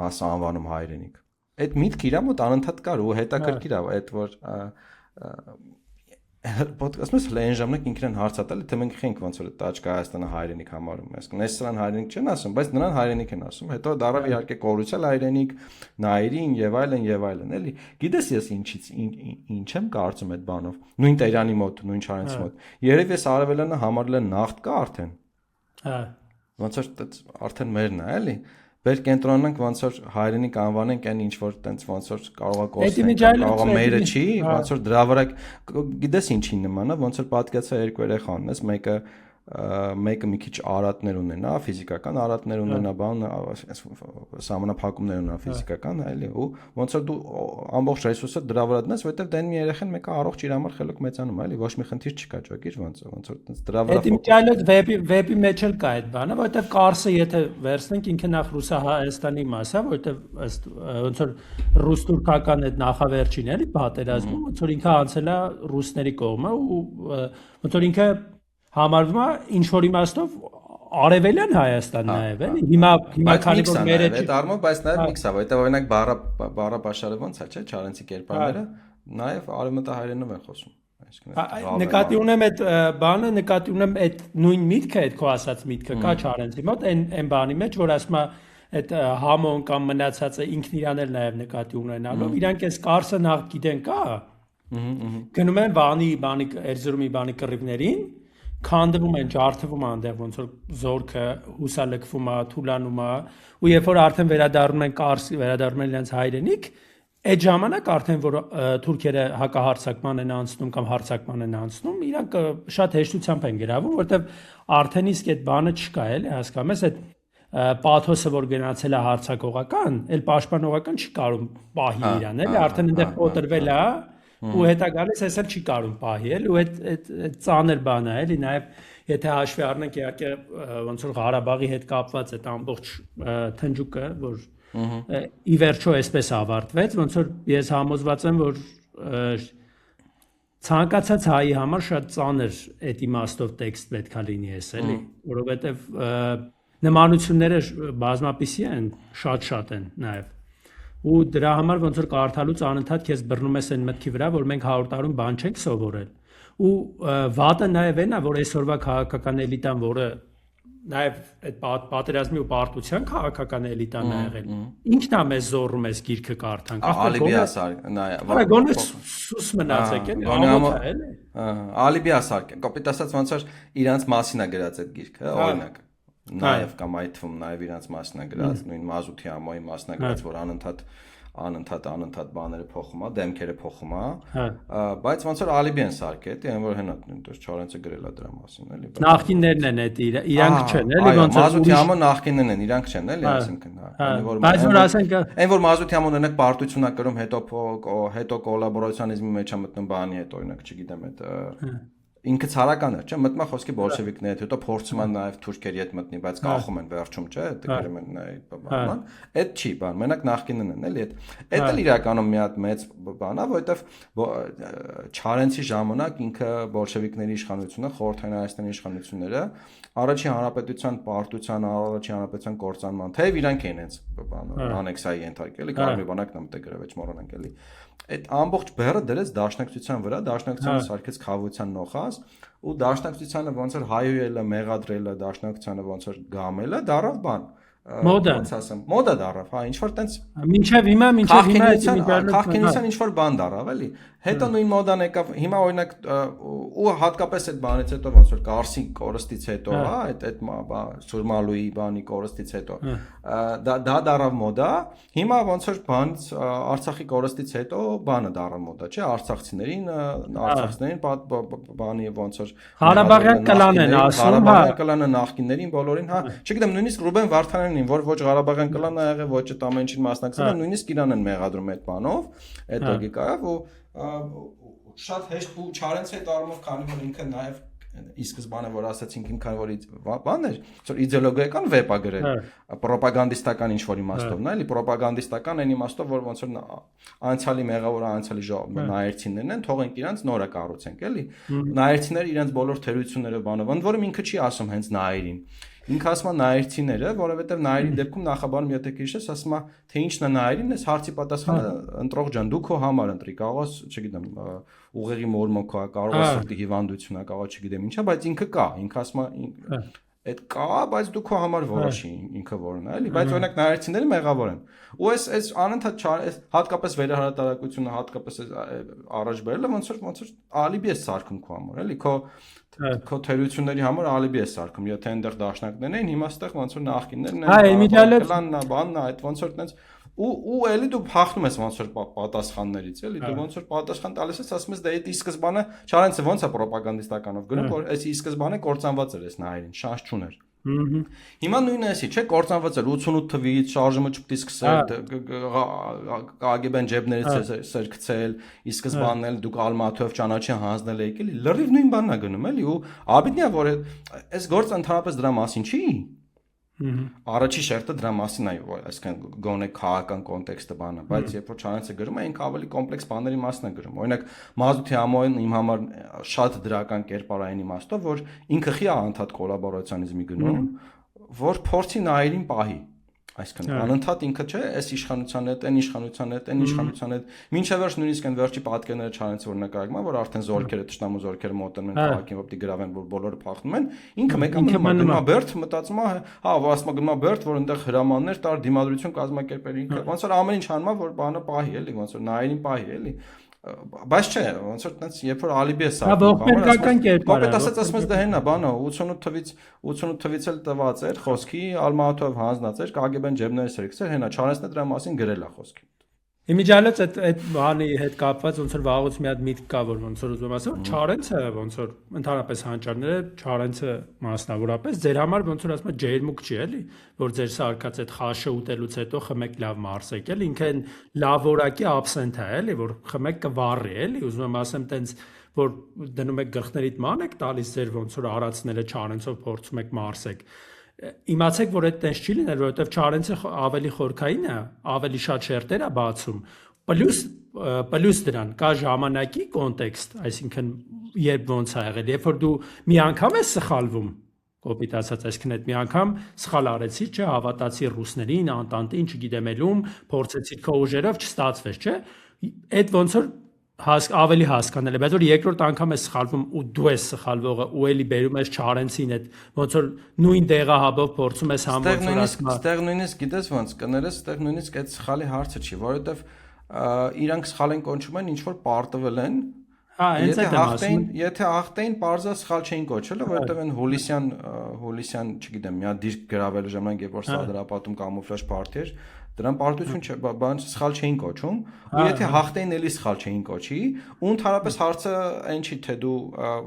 մասը անվանում հայրենիք։ Այդ միտքը իր մոտ անընդհատ կար ու հետաքրքիր է այդ որ Podcast-ը լայն ժամանակ ինքնին հարցատել թե մենք խենք ոնց որ տաճկա Հայաստանը հայրենիք համարում ես։ Ես սրան հայրենիք չեն ասում, բայց նրան հայրենիք են ասում։ Հետո դարավ իհարկե կորուցել հայրենիք, նայրին եւ այլն, էլի։ Գիտես ես ինչ եմ կարծում այդ բանով։ Նույն Տերյանի մոտ, նույն Չարենցի մոտ։ Երևի ես Արևելյանը համարել են նախտ կա արդեն։ Հա։ Ոնց որ արդեն մերն է, էլի։ Բեր կենտրոնանք ոնց որ հայրենիք անվանենք այն ինչ որ տենց ոնց որ կարողա կոստենք, կարողա մերը չի, ոնց որ դրա վրա գիտես ինչին նման է, ոնց որ պատկացա երկու երեխա ունես, մեկը մի քիչ արատներ ունենա, ֆիզիկական արատներ ունենա, բան, սահմանափակումներ ունենա ֆիզիկական, այլի, ու ոնց որ դու ամբողջ ռեսուրսը դրա վրա դնես, որովհետև դեն մի երեխան մեկը առողջ իր համար խելոք մեծանում, այլի, ոչ մի խնդիր չկա, ճոգիր, ոնց որ տենց դրա վրա։ Այդ իդեալը վեբի մեջ էլ կա այդ բանը, որովհետև Կարսը եթե վերցնենք ինքը նախ Ռուսահայաստանի մաս է, որովհետև ոնց որ ռուս-թուրքական այդ նախավերջին էլի պատերազմում, ոնց որ ինքը անցել է ռուսների կողմը ու ոնց որ ինքը համարվում է ինչ որ իմաստով արևելյան Հայաստան նաև էլի հիմա քանի որ մերը չի այդ առումով բայց նաև միքս է որովհետև օրինակ բառապաշարը ոնց է չէ Չարենցի կերպարները նաև արևմտահայերենով են խոսում նկատի ունեմ այդ բանը նկատի ունեմ այդ նույն միտքը այդ քո ասած միտքը կա Չարենցի մոտ այն բանի մեջ որ ասում է այդ համոն կամ մնացածը ինքն իրան էլ նաև նկատի ունենալով իրանք էս Կարսը նախ գիտեն կա գնում են բանի Էրզրումի բանի կռիվներին քանդվում են, ջարդվում այնտեղ ոնց որ զորքը հուսալքվում է, թուլանում է, ու երբ որ արդեն վերադառնում են Կարսի, վերադառնում են իրենց հայրենիք, այդ ժամանակ արդեն որ թուրքերը հակահարձակման են անցնում կամ հարձակման են անցնում, իրանք շատ հեշտությամբ են գրավում, որովհետև արդեն իսկ այդ բանը չկա, էլի, հասկանում ես, այդ պաթոսը որ գնացել է հարձակողական, այլ պաշտպանողական չի կարող պահի իրան, էլի, արդեն այնտեղ կոտրվել է ու հետա գալիս էսել չի կարող պահի էլ ու այդ ծանր բան է էլի նաև եթե հաշվի առնենք իհարկե ոնց որ Ղարաբաղի հետ կապված այդ ամբողջ թնջուկը որ ի վերջո այսպես ավարտվեց ոնց որ ես համոզված եմ որ ցանկացած հայի համար շատ ծանր այդ իմաստով տեքստ պետքա լինի էս էլի որովհետև նմանությունները բազմապիսի են շատ են նաև ու դրա համար ոնց որ կարդալուց անընդհատ քեզ բռնում ես այն մտքի վրա, որ մենք 100 տարում բան չենք սովորել։ Ու վատը նաև այն է, որ այսօրվա քաղաքական էլիտան, որը նաև այդ պատերազմի ու պարտության քաղաքական էլիտան է եղել։ Ինքն է մեզ զորում էս գիրքը կարդանք։ Ալիբիասար, նայ, գոնե սուս մնացեք են, էլի։ Ալիբիասար, կոպիտ ասած ոնց որ իրանց մասին է գրած այդ գիրքը, օրինակ։ Նաև կամ այդ թվում նաև իրանց մասն է գրած նույն մազութի ամոյի մասն է գրած որ անընդհատ բաները փոխում է դեմքերը փոխում է բայց ոնց որ ալիբի են սարքել դե այն որ հենա դուր Չարենցը գրել է դրա մասին էլի նախկիններն են այդ իրանք չեն էլի ոնց որ մազութի ամո նախկիններն են իրանք չեն էլի այսինքն բայց որ ասենք այն որ մազութի ամոն օրինակ պարտություն է կրում հետո կոլաբորացիոնիզմի մեջ է մտնում բանի հետ օրինակ չգիտեմ այդ ինքը ցարական է, չէ՞, մտնում է խոսքի բոլշևիկների հետ, հետո փորձում են նաև թուրքերի հետ մտնի, բայց կախում են վերջում, չէ՞, դա գրում են այդ բանան։ Այդ չի բան, մենակ նախկինն են, էլի, այդ էլ իրականում մի հատ մեծ բան է, որովհետև Չարենցի ժամանակ ինքը բոլշևիկների իշխանությունը, Խորհրդային Հայաստանի իշխանությունները առաջին հանրապետության պարտության, առաջին հանրապետության կործանման, թեև իրանք էին հենց բանը անեքսիայի ենթարկել, կարմիր բանակն է մտել գրել, չմոռանանք էլի։ Այդ ամբողջ բեռը դրեց դաշնակցության վրա, դաշնակցությանը սարքեց խավության նոխազ ու դաշնակցությանը ոնց որ հայոյելը, մեղադրելը, դաշնակցությանը ոնց որ գամելը դարավ բան։ Ոնց ասեմ, մոդա դարավ, հա, ինչ որ տենց մինչև հիմա քաղաքինության ինչ որ բան դարավ, էլի։ Հետո նույն մոդան եկավ, հիմա օրինակ ու հատկապես այդ բանից հետո ոնց որ Կարսի կորստից հետո, հա, այդ Սուրմալուի բանի կորստից հետո դա դարավ մոդա, հիմա ոնց որ բանից Արցախի կորստից հետո բանը դարավ մոդա, չէ, արցախցիներին բանի ոնց որ Ղարաբաղյան կլան են ասում, հա, կլանը նախկիններին բոլորին, հա, չգիտեմ, նույնիսկ Ռուբեն Վարդանյանին, որ ոչ Ղարաբաղյան կլան ա եղել, ոչ այդ ամեն ինչին մասնակցել, նույնիսկ իրան են մեղադրում այդ բանով, այդ լոգիկայով ու շատ հեշտ ու Չարենցի հետ առումով քանի որ ինքը նաև ի սկզբանե որ ասացինք ինքան որ բան էր, որ իդեոլոգիական վեպ է գրել, ռոպագանդիստական ինչ որ իմաստով, նա էլի ռոպագանդիստական այն իմաստով, որ ոնց որ անցյալի մեղավորը անցյալի նայերցիներն են, թողենք իրանց նորը կառուցենք, էլի։ Նայերցիները իրենց բոլոր թերությունները բանով, ընդ որում ինքը չի ասում հենց նայերին։ Ինքը ասում է նայերցիները, որովհետև նայերի դեպքում նախաբանում եթե քիչ ասում է թե ինչն է նայերին, այս հարցի պատասխանը ընտրող ջան, դու քո համար ընտրի, կարող ես, չգիտեմ, ուղեղի մորմոք կա, կարող է սրտի հիվանդություն է, կարող չգիտեմ ինչա, բայց ինքը կա, ինքը ասում է այդ կա, բայց դու քո համար որոշի ինքը որն է, էլի, բայց օրինակ նայերցիները մեղավոր են։ Ու այս անընդհատ հատկապես վերահրատարակությունը, հատկապես առաջ բերելը ոնց որ ալիբի է սարքում քո համար, էլի, քո թերությունների համար ալիբի է սարքում, եթե այնտեղ դաշնակներն են, հիմա ստեղ ոնց որ նախկիններն են, կլանն, բանն, այդ ոնց որ տենց ու էլի դու փախնում ես ոնց որ պատասխաններից, էլի դու ոնց որ պատասխան տալիս ես, ասում ես դա ի սկզբանե Չարենցը ոնց է ռոպագանդիստականով գնում, որ այս ի սկզբանե կործանված էր այս նայերին, շանս չուներ։ Հիմա նույնը էսի, չէ, կործանված էր 88 թվից, շարժումը չպետք է սկսել, KGB-ն ջեբներից սերկցել, ի սկզբանն էլ դուք Ալմատով ճանաչի հանձնել եք, էլի լրիվ նույն բանն է գնում, էլի ու աբիդնիա որ այս գործը ընդհանրապես դրա մասին չի։ Առաջի շերտը դրա մասին է, այսինքն գոնե քաղաքական կոնտեքստը բանը, բայց երբ որ Չարենցը գրում է, ինքը ավելի կոմպլեքս բաների մասն է գրում։ Օրինակ Մազութի համոյն իմ համար շատ դրական կերպարային իմաստով, որ ինքը խի անդադ կոլաբորացիոնիզմի գնում, որ փորձի նայերին պահի։ Այսինքն անընդհատ ինքը չէ, այս իշխանության հետ, այն իշխանության հետ, այն իշխանության հետ, մինչև վերջ նույնիսկ այն վերջի պատկերները Չարենցը որ նկարագրում է, որ արդեն զորքերը, թշնամու զորքերը մոտենում են քաղաքին, որպեսզի գրավեն, որ բոլորը փախնում են, ինքը մեկը գնում է Բերդ, մտածում է, հա, ասում է գնում է Բերդ, որ այնտեղ հրամաններ տար, դիմադրություն կազմակերպել ինքը, ոնց որ ամեն ինչ անում է, որ բանը պահի, էլի, ոնց որ նայերին պահի, էլի։ Բայց չէ, ոնց որ տենց երբ որ ալիբի է սա։ Կոպետ ասած ասում ես դա հենա, բանը 88 թվից էլ տված էր խոսքի, Ալմատով հանձնած էր, KGB-ն ջեբները սերկցել, հենա Չարենցն դրա մասին գրել է խոսքի։ Իմիջիալից այդ բանի հետ կապված ոնց որ վաղուց մի հատ միտք կա, որ ոնց որ ուզում ասեմ, Չարենցը ոնց որ ընդհանրապես հանճարները Չարենցը մասնավորապես ձեր համար ոնց որ ասում է ջերմուկ չի էլի, որ ձեր սարկած այդ խաշը ուտելուց հետո խմեք լավ մարսեք էլի, ինքը լավ որակի absent է էլի, որ խմեք կվառի էլի, ուզում եմ ասեմ տենց որ դնում եք գլխներիդ ման եք տալիս ձեր ոնց որ արածները Չարենցով փորձում եք մարսեք։ Իմացեք, որ այդ տենց չի լինել, որովհետև Չարենցը ավելի խորքային է, ավելի շատ շերտեր է բացում, պլյուս դրան կա ժամանակի կոնտեքստ, այսինքն երբ ոնց է եղել, երբ որ դու մի անգամ ես սխալվում, կոպիտ ասած, այսինքն այդ մի անգամ սխալ արեցի, չէ, հավատացի ռուսներին, Անտանտին, չգիտեմ ելում, փորձեցի քո ուժերով, չստացվեց, չէ, այդ ոնց որ ավելի հասկանալ է, բայց որ երկրորդ անգամ ես սխալվում ու դու ես սխալվողը ու էլի բերում ես Չարենցին այդ ոնց որ նույն դեղահաբով փորձում ես համ ոնց որ ասում ստեղ նույնիսկ գիտես ոնց կներես, ստեղ նույնիսկ այդ սխալի հարցը չի, որովհետև իրանք սխալ են կոչում են, ինչ որ պարտվել են, եթե հաղթեին, պարզա սխալ չէին կոչել, որովհետև այն հուլիսյան, չգիտեմ, մի հատ դիրք գրավելու ժամանակ, երբ որ Սադրապատում կամուֆլաժ պարտի էր, դրան պարտություն չէ, բան սխալ չէին կոչում, ու եթե հաղթեին էլի սխալ չէին կոչի, ու ընդհանրապես հարցը այն չի, թե դու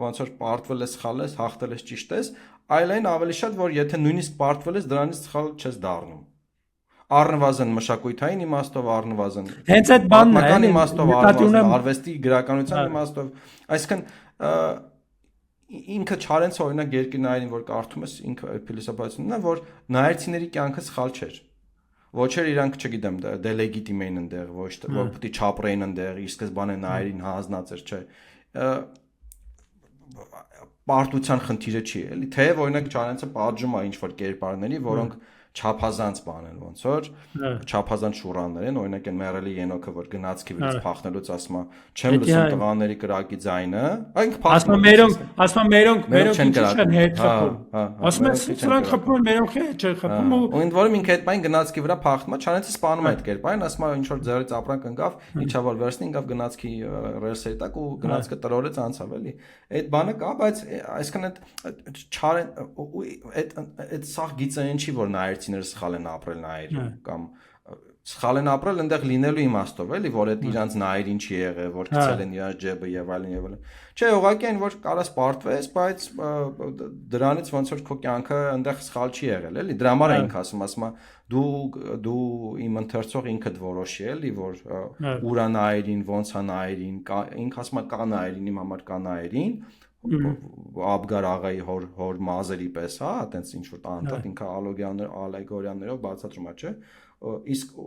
ոնց որ պարտվել ես, սխալ ես, հաղթել ես, ճիշտ ես, այլ այն ավելի շատ, որ եթե նույնիսկ պարտվել ես, դրանից սխալ չես դառնում։ Առնվազն մշակույթային իմաստով, առնվազն հենց այդ բանն է, էլի, իմաստով, առնվազն արվեստի գրականության իմաստով, այսինքն ինքը Չարենցը օրինակ երկրնային, որ կարդում ես, ինքը փիլիսոփայությունն է, որ նայերցիների կյանքը սխալ չէր։ Ոչ էր իրանք, չգիտեմ, դելեգիտիմ էին ընդեղ, ոչ որ պետք է չապրեին ընդեղ, ի սկզբանե նայերին հանձնած էր, չէ։ Պարտության խնդիրը չի, էլի, թեև օրինակ Չարենցը պատժում է ինչ որ կերպարների, որոնք չափազանց բան են ոնց որ չափազանց շուրաններ են, օրինակ այն մերելի Ենոքը, որ գնացքի վրից փախնելուց ասում է, չեմ լսում տղաների կրակի ձայնը, այնք փախնում մերոնք չեն հետ խփում, ասում են սրանք խփում, մերոնք չէ խփում, ու ընդ որում ինքը այդ բան գնացքի վրա փախնում է, Չարենցը սպանում է այդ կերպարին, ասում է ինչ որ ձեռից ապրանք ընկավ, իջավ որ վերցնի, ընկավ գնացքի ռելսերի տակ ու գնացքը տրորեց անցավ, էլի, այդ բանը կա, բայց այսքան այդ սաղ գիծային չի, որ նայերցիները սխալ են ապրել նայեր կամ սխալ են ապրել այնտեղ լինելու իմաստով, էլի, որ այդ իրանց նայրին չի եղել, որ գցել են իրանց ջեբը եւ այլն։ Չէ, ուղղակի այն որ կարաս պարտվես, բայց դրանից ոնց որ քո կյանքը այնտեղ սխալ չի եղել, էլի։ Դրա համար ենք ասում դու իմ ընթերցող ինքդ որոշի, էլի, որ ուրա նայրին, ոնց է նայրին, ինք ասում է կա նայրին, իմ համար կա նայրին, Աբգար աղայի հոր մազերի պես, հա, այտենց ինչ որ տանտատ ինքը ալեգորիաներով բացատրում է, չէ։ Իսկ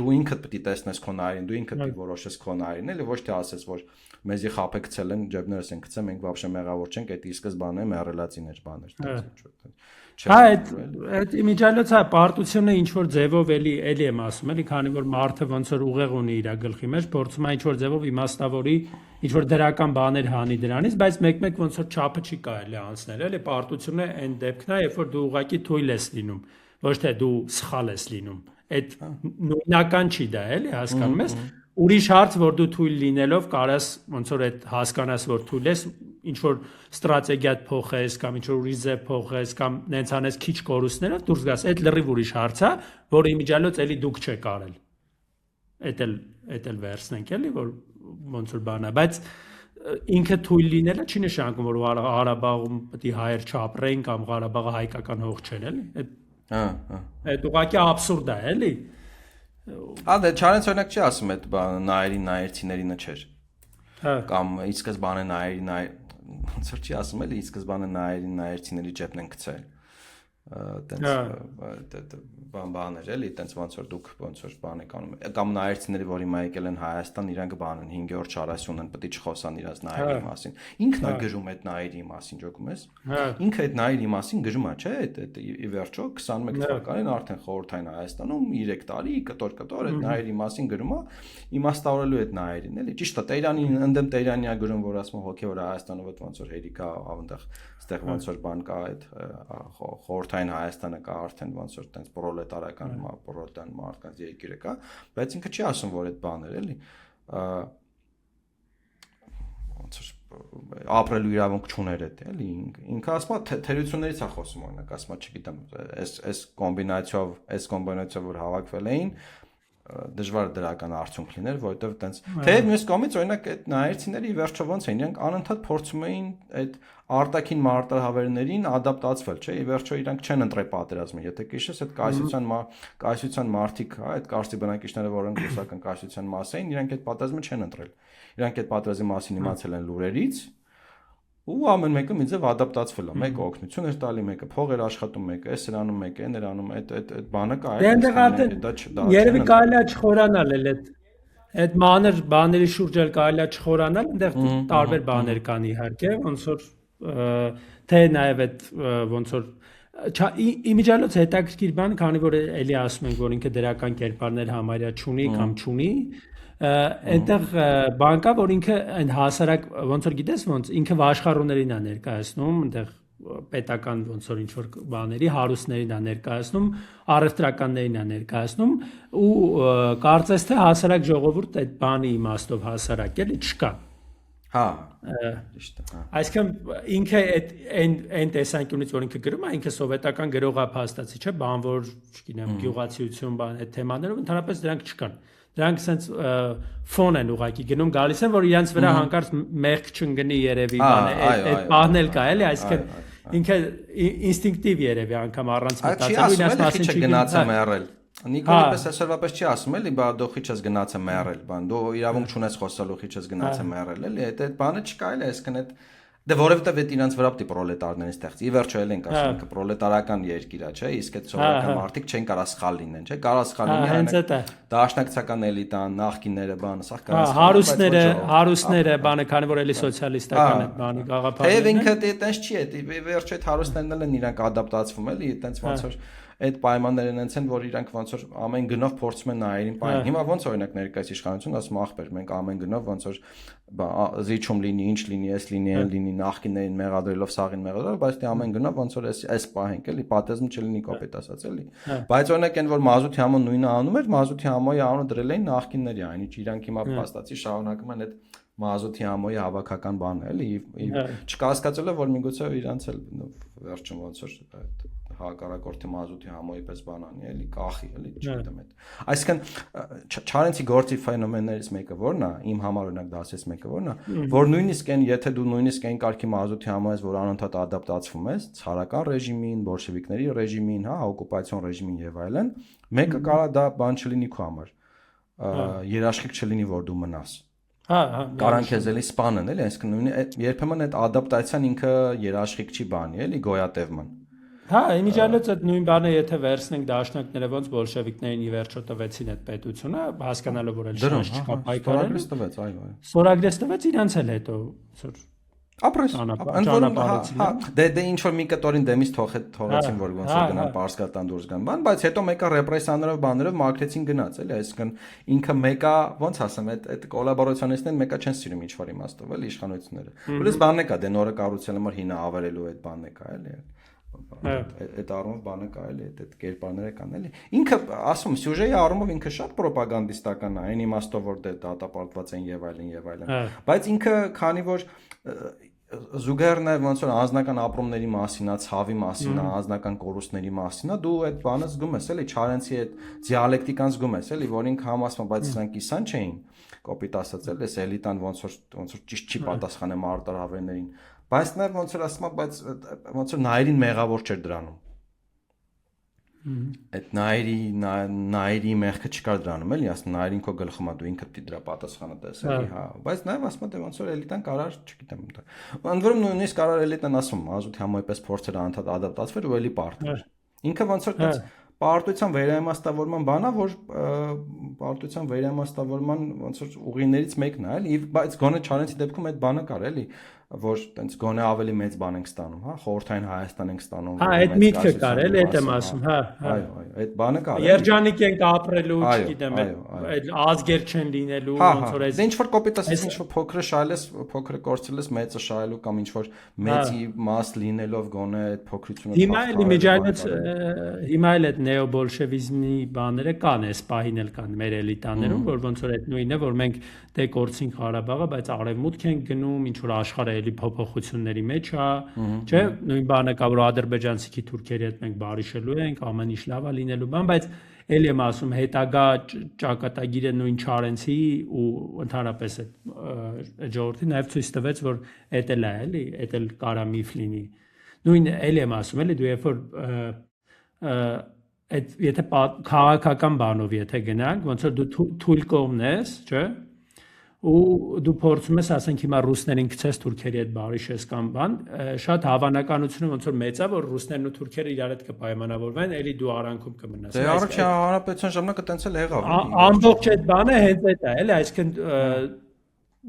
դու ինքդ պետք է տեսնես քո նայրին, դու ինքդ պետք է որոշես քո նայրին, էլի, ոչ թե ասես, որ մեզի խափը գցել են, ջեբներս են գցել, մենք вообще մեղավոր չենք, այդ ի սկզբանե մեռելացիներ բաներ, Հա, այդ իմիջիալոց է պարտությունը ինչ որ ձևով էլի եմ ասում, էլի, քանի որ մարդը ոնց որ ուղեղ ունի իր գլխի մեջ, փորձում է ինչ որ ձևով իմաստավորի, ինչ որ դրական բաներ հանի դրանից, բայց մեկ-մեկ ոնց որ չափը չի կարելի անցնել, էլի, պարտությունը այն դեպքն է, երբ որ դու ուղղակի թույլ ես լինում, ոչ թե դու սխալ ես լինում։ Այդ նույնական չի դա, էլի, հասկանում ես։ Ուրիշ հարց, որ դու թույլ լինելով կարաս ոնց որ այդ հասկանաս, որ թույլ ես, ինչ որ ստրատեգիա փոխես կամ ինչ որ ուրիշ ձև փոխես կամ նենց անես քիչ կորուստներով դուրս գաս, այդ լրիվ ուրիշ հարց է, որը իմիջիալոց էլի դուք չեք արել։ Էդ էլ վերցնենք էլի, որ ոնց որ բանա, բայց ինքը թույլ լինելը չի նշանակում, որ Ղարաբաղում պետք է հայեր չապրեն կամ Ղարաբաղը հայկական հող չեն, էլի։ Այդ ուղղակի աբսուրդ է, էլի։ Հա, դե Չարենց օրինակ չի ասում այդ բանը նայրին նայրցիներինը չէր։ Կամ ի սկզբանե նայրին ոնց որ չի ասում էլի, ի սկզբանե նայրին նայրցիների ջեբն են գցել։ Տենց բաներ էլի, տենց ոնց որ դուք ոնց որ բան եք անում, կամ նայրցիները, որ հիմա եկել են Հայաստան, իրանք բան են 5-րդ 40-ն են, պետք է չխոսան իրաց նայրի մասին։ Ինքն է գրում այդ նայրի մասին, ջոկում ես։ Ինքը այդ նայրի մասին գրում է, չէ՞, այդ ի վերջո 21 թվականին արդեն խորհրդային Հայաստանում 3 տարի կտոր այդ նայրի մասին գրում է, իմաստավորելու այդ նայրին, էլի։ Ճիշտ է, Տեհրանին ընդդեմ Տեհրանիա գրում, որ ասում հոգևոր Հայաստանով ոնց որ հերիքա ավանդախ այդտեղ ոնց որ բան կա այդ խորհրդային Հայաստանը կա արդեն ոնց որ տենց պրոլետարական պրոլետան մարդկանց երկիրը կա, բայց ինքը չի ասում, որ այդ բաներ էլի ոնց որ ապրելու իրավունք չուներ այդ էլի ինքը ասում է թերություններից է խոսում օրինակ ասում է չգիտեմ այս կոմբինացիով որ հավաքվել էին դժվար դրական արդյունք լիներ, որովհետև տենց թեև մյուս կողմից օրինակ այդ նայերցիները ի վերջո ոնց էին, իրենք անընդհատ փորձում էին այդ արտաքին մարտահրավերներին ադապտացվել, չէ՞, ի վերջո իրանք չեն ընտրել պատերազմը, եթե քիշես այդ կայսրության մարտիկ, հա, այդ կարծի բնակիչները, որոնք ռուսական կայսրության մաս էին, իրանք այդ պատերազմը չեն ընտրել։ Իրանք այդ պատերազմի մասին իմացել են լուրերից ու ամեն մեկը մի ձև ադապտացվել է, մեկը օգնություն էր տալի, մեկը փող էր աշխատում, մեկը էս էր անում, մեկը այն էր անում, այդ բանը կա, երևի կարելի է չխորանալ այդ մանր բաների շուրջ էլ կարելի է չխորանալ, այնտեղ տարբեր բաներ կան իհարկե, ոնց որ թե նաև այդ ոնց որ իմիջիալոց հետաքրքիր բան, քանի որ էլի ասում ենք, որ ինքը դրական կերպարներ համարյա չունի կամ չունի, այնտեղ բան կա, որ ինքը այն հասարակ ոնց որ գիտես ոնց ինքը աշխարհուներին է ներկայացնում, այնտեղ պետական ոնց որ ինչ որ բաների հարուստներին է ներկայացնում, առևտրականներին է ներկայացնում ու կարծես թե հասարակ ժողովուրդ այդ բանի իմաստով հասարակ էլի չկա։ Հա, ճիշտ է, հա։ Այսինքն ինքը այն տեսանկյունից որ ինքը գրում է, ինքը սովետական գրողափաստացի չէ, բանվոր, չգիտեմ, գյուղացիություն, բան այդ թեմաներով ընդհանրապես դրանք չկան։ Դրանք sense ֆոն են ուղակի գնում գալիս են, որ իրancs վրա հանկարծ մեղք չընկնի երևի բանը, այդ բանն էլ կա, էլի, այսինքն ինքը ինստինկտիվ երևի անգամ առանց մտածելու իրաց մասին չի գնացը մեռել։ Նիկոլը պես այսօրվա պես չի ասում էլի, բա դու խիչ ես գնացը մեռել, բան, դու իրավունք չունես խոսալու խիչ ես գնացը մեռել, էլի, այդ բանը չկա էլի, այսինքն այդ դե որովհետև այդ իրանց վրա պետք է պրոլետարներին ստեղծի։ Ի վերջո էլ ենք ասում, ինքը պրոլետարական երկիր է, չէ՞, իսկ այդ սովետական մարդիկ չեն կարա սխալ լինեն, չէ՞, կարա սխալ լինի դաշնակցական էլիտան, նախկինները, բանը, սա կարա սխալ։ Հարուստները, բանը, քանի որ էլի սոցիալիստական է, բանի գաղափարը։ Թեև ինքը այտենց չի, այդ ի վերջո այդ հարուստներն էլ են իրանք ադապտացվում, էլի, այտենց ոնց որ այդ պայմաններն են ցեն, որ իրանք ոնց որ ամեն գնով փորձում են նայերին պայման։ Հիմա ոնց օրինակ ներկայիս իշխանություն ասում ախպեր, մենք ամեն գնով ոնց որ զիջում լինի, ինչ լինի, էս լինի, այն լինի, նախկիներին մեղադրելով, սաղին մեղադրելով, բայց դե ամեն գնով ոնց որ էս պահենք, էլի, պատերազմ չլինի կոպետ ասած, էլի։ Բայց օրինակ այն որ Մազութի համոն նույնը անում էր, Մազութի համոյի անունը դրել էին նախկինների, այնինչ իրանք հիմա փաստացի շարունակում են այդ Մազութի համոյի հավաքական բանը, էլի, չկասկածելով որ միգուցե իրանց էլ վերջում ոնց որ հակառակորդի մազութի համոյի պես բանանի, էլի կախի, էլի, չգիտեմ այդ։ Այսինքն Չարենցի գործի ֆենոմեններից մեկը որն է, իմ համար օրինակ դասից մեկը որն է, որ նույնիսկ այն, եթե դու նույնիսկ այն կարգի մազութի համոյ ես, որ անընդհատ ադապտացվում ես ցարական ռեժիմին, բոլշևիկների ռեժիմին, հա, օկուպացիոն ռեժիմին եւ այլն, մեկը կարա դա բան չլինի քո համար։ Երաշխիք չլինի, որ դու մնաս։ Կարան քեզ էլի սպանեն, էլի, այսինքն երբեմն այդ ադապտացիան ինքը երաշխիք չի բանի, էլի, գոյատևման։ Հա, իմիջիալից այդ նույն բանը եթե վերցնենք դաշնակները ոնց բոլշևիկներին ի վերջո տվեցին այդ պետությունը, հասկանալով որ էլ շանս չկա պայքարել։ Տվեց, այո։ Սորագրես տվեց իրանց էլ հետո ապրես, դե ինչ որ մի կտորին դեմից թողեցին, որ ոնց որ գնան Պարսկատան դուրս գան, բան, բայց հետո մեկը ռեպրեսիաներով բաներով մաքրեցին գնաց, էլի, այսինքն ինքը մեկը ոնց ասեմ, այդ կոլաբորացիոնիստներն մեկը չեն սիրում ինչ որ իմաստով, էլի, իշխանությունները։ Որպես բանն է կա, դե նորը կառուցել համար հինը ավերելու այդ բանն է կա, էլի։ Այդ առումով բանը կա էլի, այդ կերպարները կան էլի։ Ինքը ասում սյուժեի առումով ինքը շատ պրոպագանդիստական է, այն իմաստով որ դատապարտված են եւ այլն, բայց ինքը քանի որ զուգահեռ նաև ոնց որ անձնական ապրումների մասին, ցավի մասին, անձնական կորուստների մասին, դու այդ բանը զգում ես, էլի, Չարենցի այդ դիալեկտիկան զգում ես, էլի, որ ինքը համասում, բայց սրանք կիսան չէին, կոպիտ ասած, էլի, էլիտան ոնց որ ճիշտ չի պատասխանել արտարավերներին, բայց նաև ոնց որ ասում, բայց ոնց որ նայրին մեղավոր չէր դրանում։ Այդ նայրի մեղքը չկար դրանում, էլի, ասում նայրին քո գլխում է, դու ինքդ դրա պատասխանը տես, էլի, հա, բայց նաև ասում դե ոնց որ էլիտան կարար, չգիտեմ, ընդ որում նույնիսկ կարար էլիտան ասում, մազութի համոյի պես փորձեր անընդհատ ադապտացվել ու էլի պարտներ։ Ինքը ոնց որ դից պարտության վերաիմաստավորման բան է, որ պարտության վերաիմաստավորման ոնց որ ուղիներից մեկն է, էլի, բայց գոնե Չարենցի դեպքում այդ բանը կար, էլի, որ տենց գոնե ավելի մեծ բան ենք ստանում, հա, խորհրդային Հայաստան ենք ստանում։ Հա, այդ միտքը կար, էլի, այդ եմ ասում, հա։ Այո, այդ բանը կար։ Երջանիկ ենք ապրելու, չգիտեմ, այդ ազգեր չեն լինելու, ոնց որ այս։ Ինչ որ կոպիտ ասես, ինչ որ փոքրը շահելես, փոքրը կորցրելես, մեծը շահելու կամ ինչ որ մեծի մաս լինելով գոնե այդ փոքրությունը։ Հիմա էլ իմիջիալից հիմա էլ այդ նեոբոլշևիզմի բաները կան, այս պահին էլ կան մեր էլիտաներում, որ ոնց որ այդ նույնն է, որ մենք դե կորցինք Ղարաբաղը, բայց արևմուտք ենք գնում, ինչ որ աշխարհը էլի փոփոխությունների մեջ է, չէ՞, նույն բանը կա, որ ադրբեջանցիքի թուրքերի հետ մենք բարիշելու ենք, ամեն ինչ լավ է լինելու բան, բայց էլի եմ ասում, հետագա ճակատագիրը նույն Չարենցի ու ընդհանրապես այդ ժողովրդի նաև ցույց տվեց, որ էդ էլ է, էլի, էդ էլ կարա միֆ լինի։ Նույն էլի եմ ասում, էլի դու երբ որ այդ եթե քաղաքական բանով եթե գնանք, ոնց որ դու թույլ կողմն ես, չէ՞, ու դու փորձում ես, ասենք հիմա ռուսներին գցես թուրքերի հետ բարիշես կամ բան, շատ հավանականությունը ոնց որ մեծ է, որ ռուսներն ու թուրքերը իրար հետ կպայմանավորվեն, էլի դու արանքում կմնաս։ Դե առաջին հանրապետության ժամանակ տենց էլ եղավ։ Ամբողջ այդ բանը հենց այդ է, էլի, այսինքն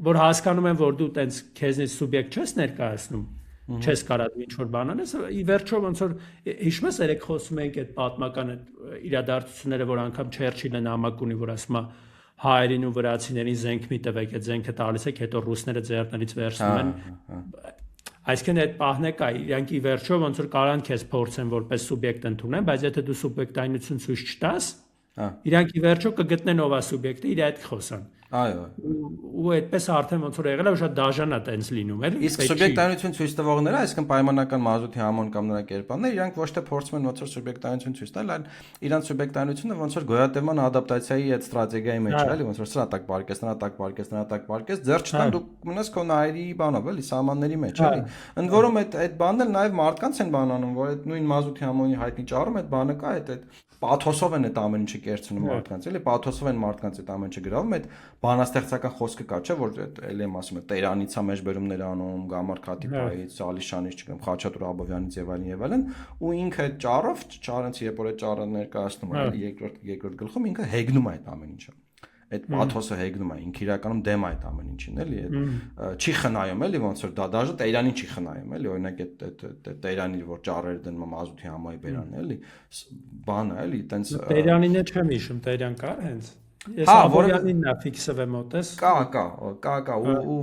որ հասկանում են, որ դու տենց քեզնից սուբյեկտ չես ներկայացնում, չես կարա դու ինչ որ բան անես, ի վերջո ոնց որ հիշում ես երեք խոսում ենք այդ պատմական իրադարձությունները, որ անգամ Չերչիլը նամակ ունի, որ ասում է հայերին ու վրացիներին զենք մի տվեք, այդ զենքը տալիս եք, հետո ռուսները ձեռներից վերցնում են։ Այսինքն այդ պահն է կա, իրանք ի վերջո ոնց որ կարան քեզ փորձեն որպես սուբյեկտ ընդունեն, բայց եթե դու սուբյեկտայնություն ցույց չտաս, իրանք ի վերջո կգտնեն ով է սուբյեկտը, իր հետ խոսան։ Այո։ Ու այդպես արդեն ոնց որ եղել է, շատ դաժան է տենց լինում, էլի։ Իսկ սուբյեկտայնություն ցույց տվողները, այսինքն պայմանական մազութի համոն կամ նրա կերպարները, իրանք ոչ թե փորձում են ոնց որ սուբյեկտայնություն ցույց տալ, այլ իրանք սուբյեկտայնությունը ոնց որ գոյատևման ադապտացիայի այդ ստրատեգիայի մեջ է, էլի, ոնց որ սրա տակ պարկես, նրա տակ պարկես, նրա տակ պարկես, ձեռ չտան դու մնաս քո նայրի բանով, էլի, սահմանների մեջ, էլի։ Ընդ որում այդ բանն էլ նաև մարդկանց են բանանում, որ այդ նույն մազութի համոնի հայտնի ճառում այդ բանը կա, այդ պաթոսով են այդ ամեն ինչը կերցնում մարդկանց, էլի, պաթոսով են մարդկանց այդ ամեն ինչը գրավում, այդ բանաստեղծական խոսքը կա, չէ, որ էլի եմ ասում, Տերանից է մեջբերումներ անում, Գամար Քաթիփայից, Ալիշանից, չգիտեմ, Խաչատուր Աբովյանից եւ այլն, ու ինքը այդ ճառով, Չարենցի երբ որ այդ ճառը ներկայացնում է, երկրորդ գլխում ինքը հեգնում է այդ ամեն ինչը։ Այդ պաթոսը հեգնում է, ինքը իրականում դեմ է այդ ամեն ինչին, էլի, չի խնայում, էլի, ոնց որ դա դաժե Տերանին չի խնայում, էլի, օրինակ այդ Տերանի որ ճառերը դնում է մազութի համայի բերան, էլի, բանը, էլի, տենց Տերանինը չեմ հիշում, Տերան կար հենց։ Ես Աբովյանին նա ֆիքսը մոտես։ Կա, ու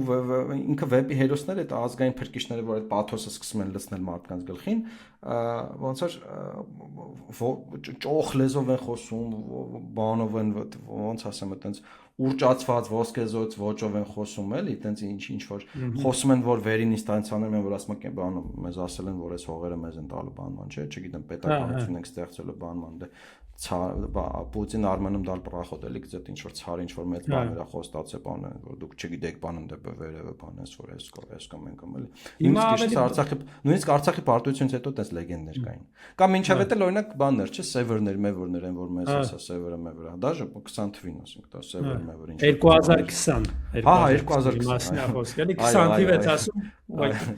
ինքը վեպի հերոսները, այդ ազգային փրկիչները, որ այդ պաթոսը սկսում են լցնել մարդկանց գլխին, ոնց որ ճոխ լեզով են խոսում, բանով են, ոնց ասեմ, այտենց ուռճացված ոսկեզոծ ոճով են խոսում էլի, այտենց ինչ որ խոսում են, որ վերին ինստանցիաներում են, որ ասում են, բան մեզ ասել են, որ այս հողերը մեզ են տալու բանման, չէ, չգիտեմ, պետականություն ենք ստեղծելու բանման, դե Պուտին Արմենում դալ պրախոտ էլի գծետ ինչ որ ցար ինչ որ մեծ բաներ խոստացե բան են որ դուք չգիտեք բանն դեպը վերևը բան էս որ էս կամ էնկամ էլի նույնիսկ Արցախի պարտությունից հետո տես լեգենդներ կային կամ մինչև հետո օրինակ բաններ չէ սևերներ մեվորներ են որ մեզ ասա սևերը մեվրա դաժե 20 թվին ասենք դա սևեր մեվր ինչ 2020 հա 2020 մասնա խոսքելի 20 թիվ է ասում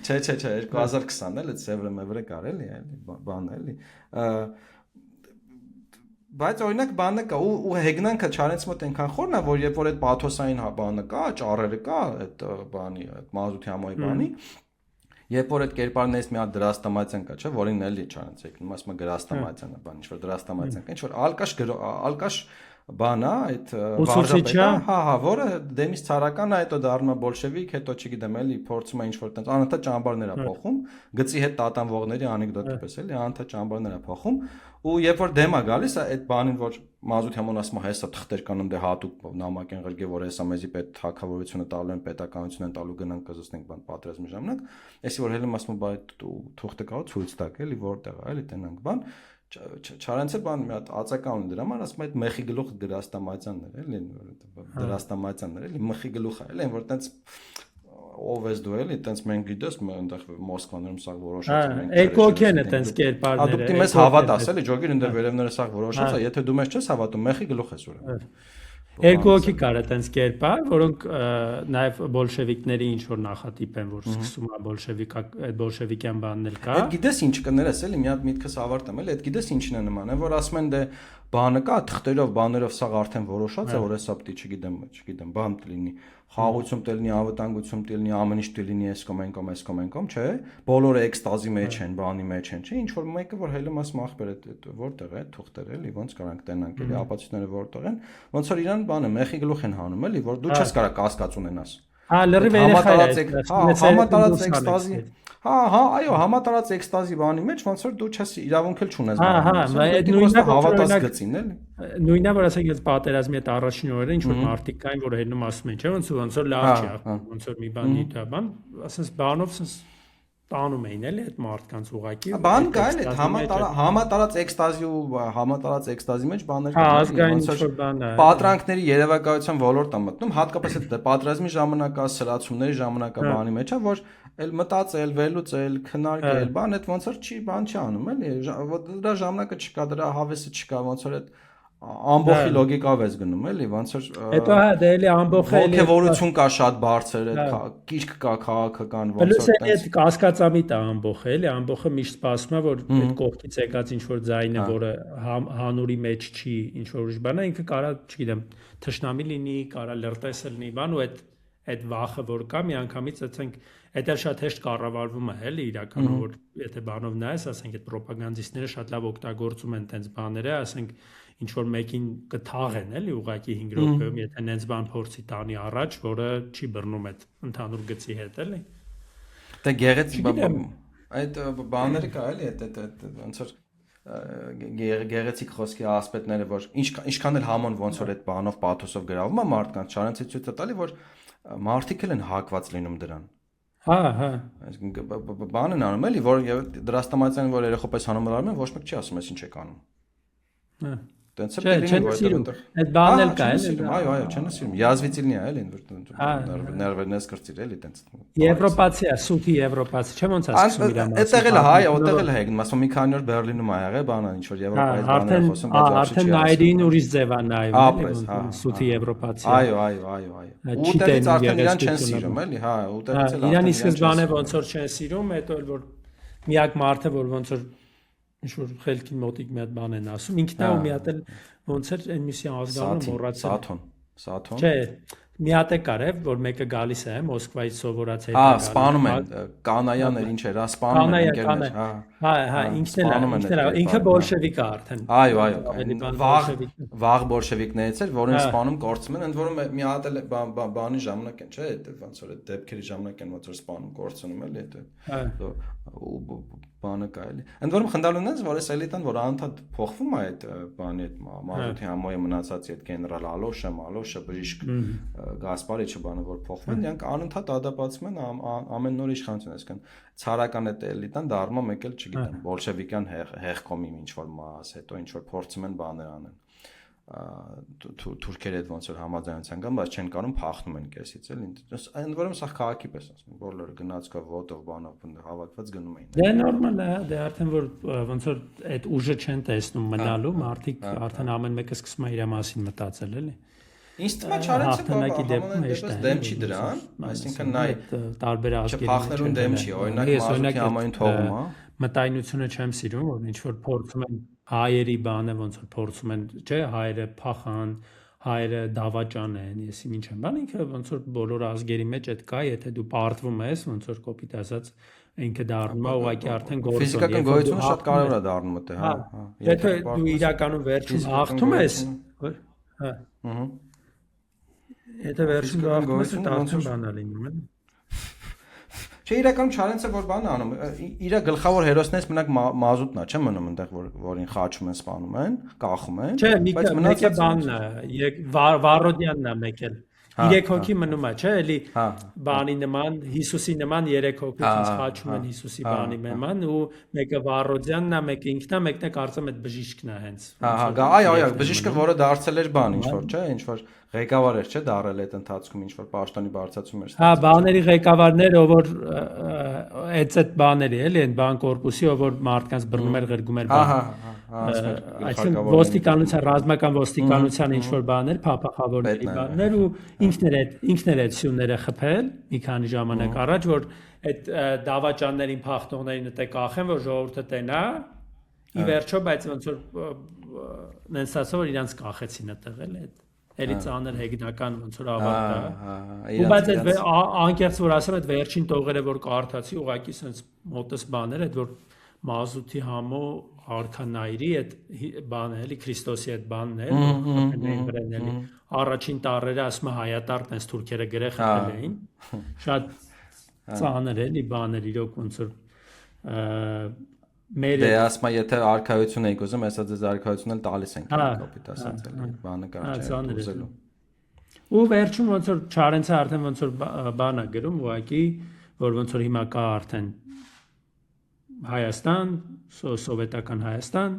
չէ 2020 էլ այդ սևերը մեվրը կարելի է բան էլի բայց օրինակ բանը կա ու հեգնանքը չարենց մոտ այնքան խորն է որ երբ որ այդ պաթոսային բանը կա ճառերը կա այդ բանի այդ մազութի համոյի բանի երբ որ այդ կերպարներից մի հատ դրաստամացիան կա չէ որին էլի չարենց եկնում ասում գրաստամացիան է բան ինչ որ դրաստամացիան կա ինչ որ ալկաշ բանա այդ վարժապետը հա որը դեմից ցարական է հետո դառնում է բոլշևիկ հետո չգիտեմ էլի փորձում է ինչ որ տենց անընդհատ ճամբարներ է փոխում գծի հետ տատանվողների անեկդոտի պես էլի անընդհատ ճամբարներ է փոխում ու երբ որ դեմ է գալիս այդ բանին որ մազութ համոն ասում է հեսա թղթեր կանում դե հատուկ նամակ են ղրգե որ հեսա մեզի պետ թակավորությունը տալու են պետականություն են տալու գնանք կզսնենք բան պատերազմի ժամանակ այսի որ հելում ասում է թուղթը կա ցույց տակ էլի որտեղ է էլի տենանք բան Չարենցը բան մի հատ ածական դրա համար ասում այդ մեխի գլուխ դրաստամացյաններ էլի դրաստամացյաններ էլի մեխի գլուխ է էլի որ տենց ով ես դու էլի տենց մենք գիտես այնտեղ Մոսկվաներում սա որոշած ենք էկոքեն է տենց կերպարները դուք դիմես հավատաս էլի ջոգիր ընդ վերևները սա որոշած է եթե դու մեզ չես հավատում մեխի գլուխ ես ուրեմն Երկու հոգի կար է տենց կերպար, որոնք նաև բոլշևիկների ինչ որ նախատիպ են, որ սկսում է բոլշևիկյան բանն էլ կա։ Այդ գիտես ինչ կներես էլի, մի հատ միտքս ավարտեմ էլի, այդ գիտես ինչն է նման, որ ասում են դե բանը կա, թղթերով, բաներով սա արդեն որոշած է, որ հեսա պիտի չգիտեմ, բան կլինի, խաղաղություն կլինի, անվտանգություն կլինի, ամեն ինչ կլինի, էս կոմ, չէ։ Բոլորը էքստազի մեջ են, բանի մեջ են, չէ, ինչ որ մեկը որ հելում ասում ախպեր այդ որտեղ է, թուղթերը էլի, ոնց կարանք տենանք էլի, ապացույցները որտեղ են, ոնց որ իրան բանը մեխի գլուխ են հանում էլի, որ դու չես կարող կասկած ունենաս։ Հա, լրիվ երեխա է։ Համատարած էքստազի Հա, այո, համատարած էքստազի բանի մեջ ոնց որ դու չես իրավունք էլ չունես բանը։ Դու просто հավատաս գծին էլի։ Նույնն է որ ասենք այս պատերազմի այդ առաջին օրերը ինչ որ մարտիկ կային որ հելնում ասում են, չէ՞ ոնց որ լավ չի, ոնց որ մի բան դիտա բան, ասես բանով sense տանում էին էլի այդ մարդկանց ուղակի։ Բան կա էլի համատարած էքստազի ու համատարած էքստազի մեջ բաներ կան, ոնց որ բան է։ Պատրանքների երևակայության ոլորտ է մտնում, հատկապես այդ պատերազմի ժամանակա սրացումների ժամանակա բանի մեջ է, որ էլ մտածել, վերլուծել, քննարկել, բան այդ ոնց որ բան չի անում էլի, դրա ժամանակը չկա, դրա հավեսը չկա, ոնց որ այդ ամբողջի լոգիկավ ես գնում էլի, ոնց որ հետո հա դե էլի ամբողջը էլի ողջևորություն կա շատ բարձր, այդ կիրք կա քաղաքական ոնց որ այդ կասկածամիտ է ամբողջը էլի, ամբողջը միշտ սպասում է որ այդ կողքից եկած ինչ որ ձայնը, որը հանուրի մեջ չի, ինչ որ ուրիշ բան է, ինքը կարա, չգիտեմ, թշնամի լինի, կարա լրտես լինի, բան ու այդ վախը որ կա միանգամից ասենք այդ էլ շատ հեշտ կառավարվում է էլի իրականում որ եթե բանով նայես ասենք այդ ռոպագանդիստները շատ լավ օգտագործում են տենց բաները ասենք ինչ որ մեկին կթաղեն էլի ուղակի 5 րոպեում եթե նենց բան փորձի տանի առաջ որը չի բռնում այդ ընդհանուր գծի հետ էլի դե գեղեցիկ այդ բաները կա էլի այդ ոնց որ գեղեցիկ խոսքի ասպետները որ ինչքան էլ համոն ոնց որ այդ բանով պաթոսով գրավում է մարդկանց չարենց ցույց է տալի որ մարդիկ էլ են հակված լինում դրան հա այսինքն բան են անում էլի որ դրաստամացիան որ երեխոպես հանում են ոչ մեկ չի ասում ես ինչ եք անում հա Տենց է դերին որտեղ այդ բանն էլ կա էլի այո չեն ասում յազվիցիլնի է էլի ներվերնես կրծիր էլի տենց եվրոպացի է սուտի եվրոպացի չէ ոնց ասում իր մասին այդտեղ էլ հայ այդտեղ էլ հեգն ասում մի քանի օր Բերլինում ա եղել բանը ինչ որ եվրոպայի բաներ խոսում բայց արդեն նայրին ուրիշ ձև է նայում սուտի եվրոպացի այո ուտելից արդեն իրան չեն սիրում էլի հա ուտելից էլ իրան ի սկզբանե ոնց որ չեն սիրում հետո էլ որ միակ մարդը որ ոնց որ ինչ որ խելքին մոտիկ մի հատ բան են ասում ինքն է ու մի հատ էլ ոնց էր այն միսի ազգանունը մոռացել Սաթոն չէ մի հատ է կար է որ մեկը գալիս է Մոսկվայից սովորած հետո սպանում են կանայաներ ինչ էր սպանում են ընկերներ ինքը բոլշևիկ է արդեն։ Այո, վաղ բոլշևիկներից էր, որին սպանում կորցնում են, ընդ որում մի հատ էլ բանի ժամանակ են, չէ՞, ոնց որ այդ դեպքերի ժամանակ են ոնց որ սպանում կորցնում էլի, այդ բանը կա էլի։ Ընդ որում խնդալու ունես, որ այս էլիտան, որ անընդհատ փոխվում է այդ բանի այդ Մազութի համոյը մնացածի այդ գեներալ Ալոշը, բժիշկ Գասպարիչը բանը որ փոխվում են, դրանք անընդհատ ադապտացում են ամեն նոր իշխանություն, այսինքն ցարական այդ էլիտան դառնում է մեկ էլ, չգիտեմ, բոլշևիկյան հեղկոմի ինչ որ մաս, հետո ինչ որ փորձում են բաներ անեն։ Թուրքերը այդ ոնց որ համաձայնության կան, բայց չեն կարող փախնում են կեսից էլի։ Ընդ որում սա քաղաքի պես ասում, բոլորը գնացքով ոտով բանով հավաքված գնում էին։ Դե նորմալ է, դե արդեն որ ոնց որ այդ ուժը չեն տեսնում մնալու, մարդիկ արդեն ամեն մեկը սկսում է իր մասին մտածել էլի։ Ինչ թվում է Չարենցը դեմ չի դրան, այսինքն նա տարբեր ազգերի փախնելուն դեմ չի, օրինակ Մազութի համային թողում է։ Մտայնությունը չեմ սիրում, որ ինչ որ փորձում են հայերի բանը ոնց որ փորձում են, չէ, հայերը փախան, հայերը դավաճանեն, եսի ինչ են, բան ինքը ոնց որ բոլոր ազգերի մեջ այդ կա, եթե դու պարտվում ես, ոնց որ կոպիտ ասած, ինքը դառնում է ուղղակի արդեն գործոն։ Ֆիզիկական գոյությունը շատ կարևոր է դառնում է, հա։ Եթե դու իրականում վերջում հաղթում ես, հա։ Եթե վերջում հաղթում ես, դարձում բանա լինում է։ Չէ, իրականում Չարենցը որ բան անում, իր գլխավոր հերոսներից մենակ Մազութն է, չէ՞ մնում այնտեղ որին խաչում են, սպանում են, կախում են, չէ, մեկը բանն է, Վարոդյանն է մեկել։ 3 հոգի մնում է, չէ՞, էլի բանի նման, Հիսուսի նման 3 հոգի ինձ խաչում են Հիսուսի բանի նման ու մեկը Վարոդյանն է, մեկը ինքն է, մեկն է կարծեմ այդ բժիշկն է հենց։ Այո, բժիշկը, որը դարձել էր բան, ինչ որ, չէ, ինչ որ ղեկավար էր, չէ, դարել այդ ընթացքում ինչ որ պաշտոնի բարձրացում էր։ Հա, բաների ղեկավարներ, ով որ այդ բաների էլի, այն բան կորպուսի, ով որ մարդկանց բռնում էր, ղրգում էր բան։ Այսինքն ոստիկանության, ռազմական ոստիկանության ինչ որ բաներ, փափախավորների բաներ ու ինքն էր այդ սյուները խփել մի քանի ժամանակ առաջ, որ այդ դավաճաններին, փախնողներին դե կախեն, որ ժողովուրդը տենա, ի վերջո, բայց ոնց որ նենց ասա, որ իրանց կախեցին այդտեղ էլ այդ էլի ծանր հեգնական ոնց որ ավարտա։ Ու բայց այդ անկեղծ որ ասեմ, այդ վերջին տողերը որ կարդացի, ուղղակի sense մոտս բաներ, այդ որ Մազութի համո արքանայրի այդ բանը էլի Քրիստոսի այդ բանն է, խփել էլի առաջին տարերը ասում է հայատարն էս թուրքերը գրե խփել էին։ Շատ ծանր էլի բաներ իրոք ոնց որ Դե ասма եթե արքայություն եք ուզում, հեսա ձեզ արքայությունն էլ տալիս ենք, կոպիտ ասած էլի, բանը կարճ է ուզելու։ Ու վերջում ոնց որ Չարենցը արդեն ոնց որ բան է գրում, ուղղակի, որ ոնց որ հիմա կա արդեն Հայաստան, սովետական Հայաստան,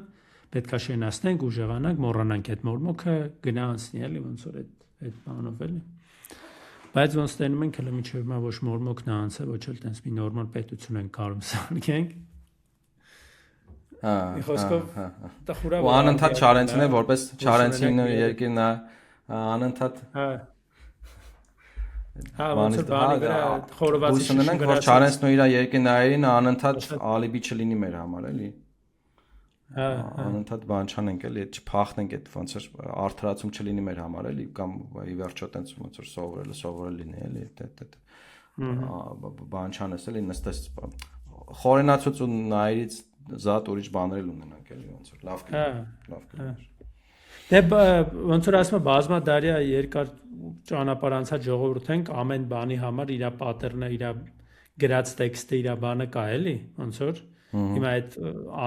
պետք է շենացնենք, ուժեղանանք, մոռանանք այդ մորմոքը, գնանցնի էլի ոնց որ այդ բանով էլի։ Բայց ոնց տենում ենք հələ մինչև հիմա ոչ մորմոքն է անցել, ոչ էլ տենց մի նորմալ պետություն ենք կարող սարքենք։ Ու անընդհատ Չարենցն է որպես Չարենցին երկիրն է անընդհատ ոնց բանի վրա խորովածի շնորհանք որ Չարենցն ու իր երկիրներին անընդհատ ալիբի չլինի մեր համար էլի անընդհատ բան չանենք էլի չփախնենք այդ ոնց որ արդարացում չլինի մեր համար էլի կամ ի վերջո տենց ոնց որ սովորել լինի էլի բան չանես էլի նստես խորենացուց ու նայրից զատ ուրիշ բաներ ունենանք էլի ոնց որ լավ կլիներ։ Դե ոնց որ ասում եմ բազմադարյա երկար ճանապարհ անցած ժողովուրդ ենք ամեն բանի համար իր պատերնը, իր գրած տեքստը, իր բանը կա էլի ոնց որ հիմա այդ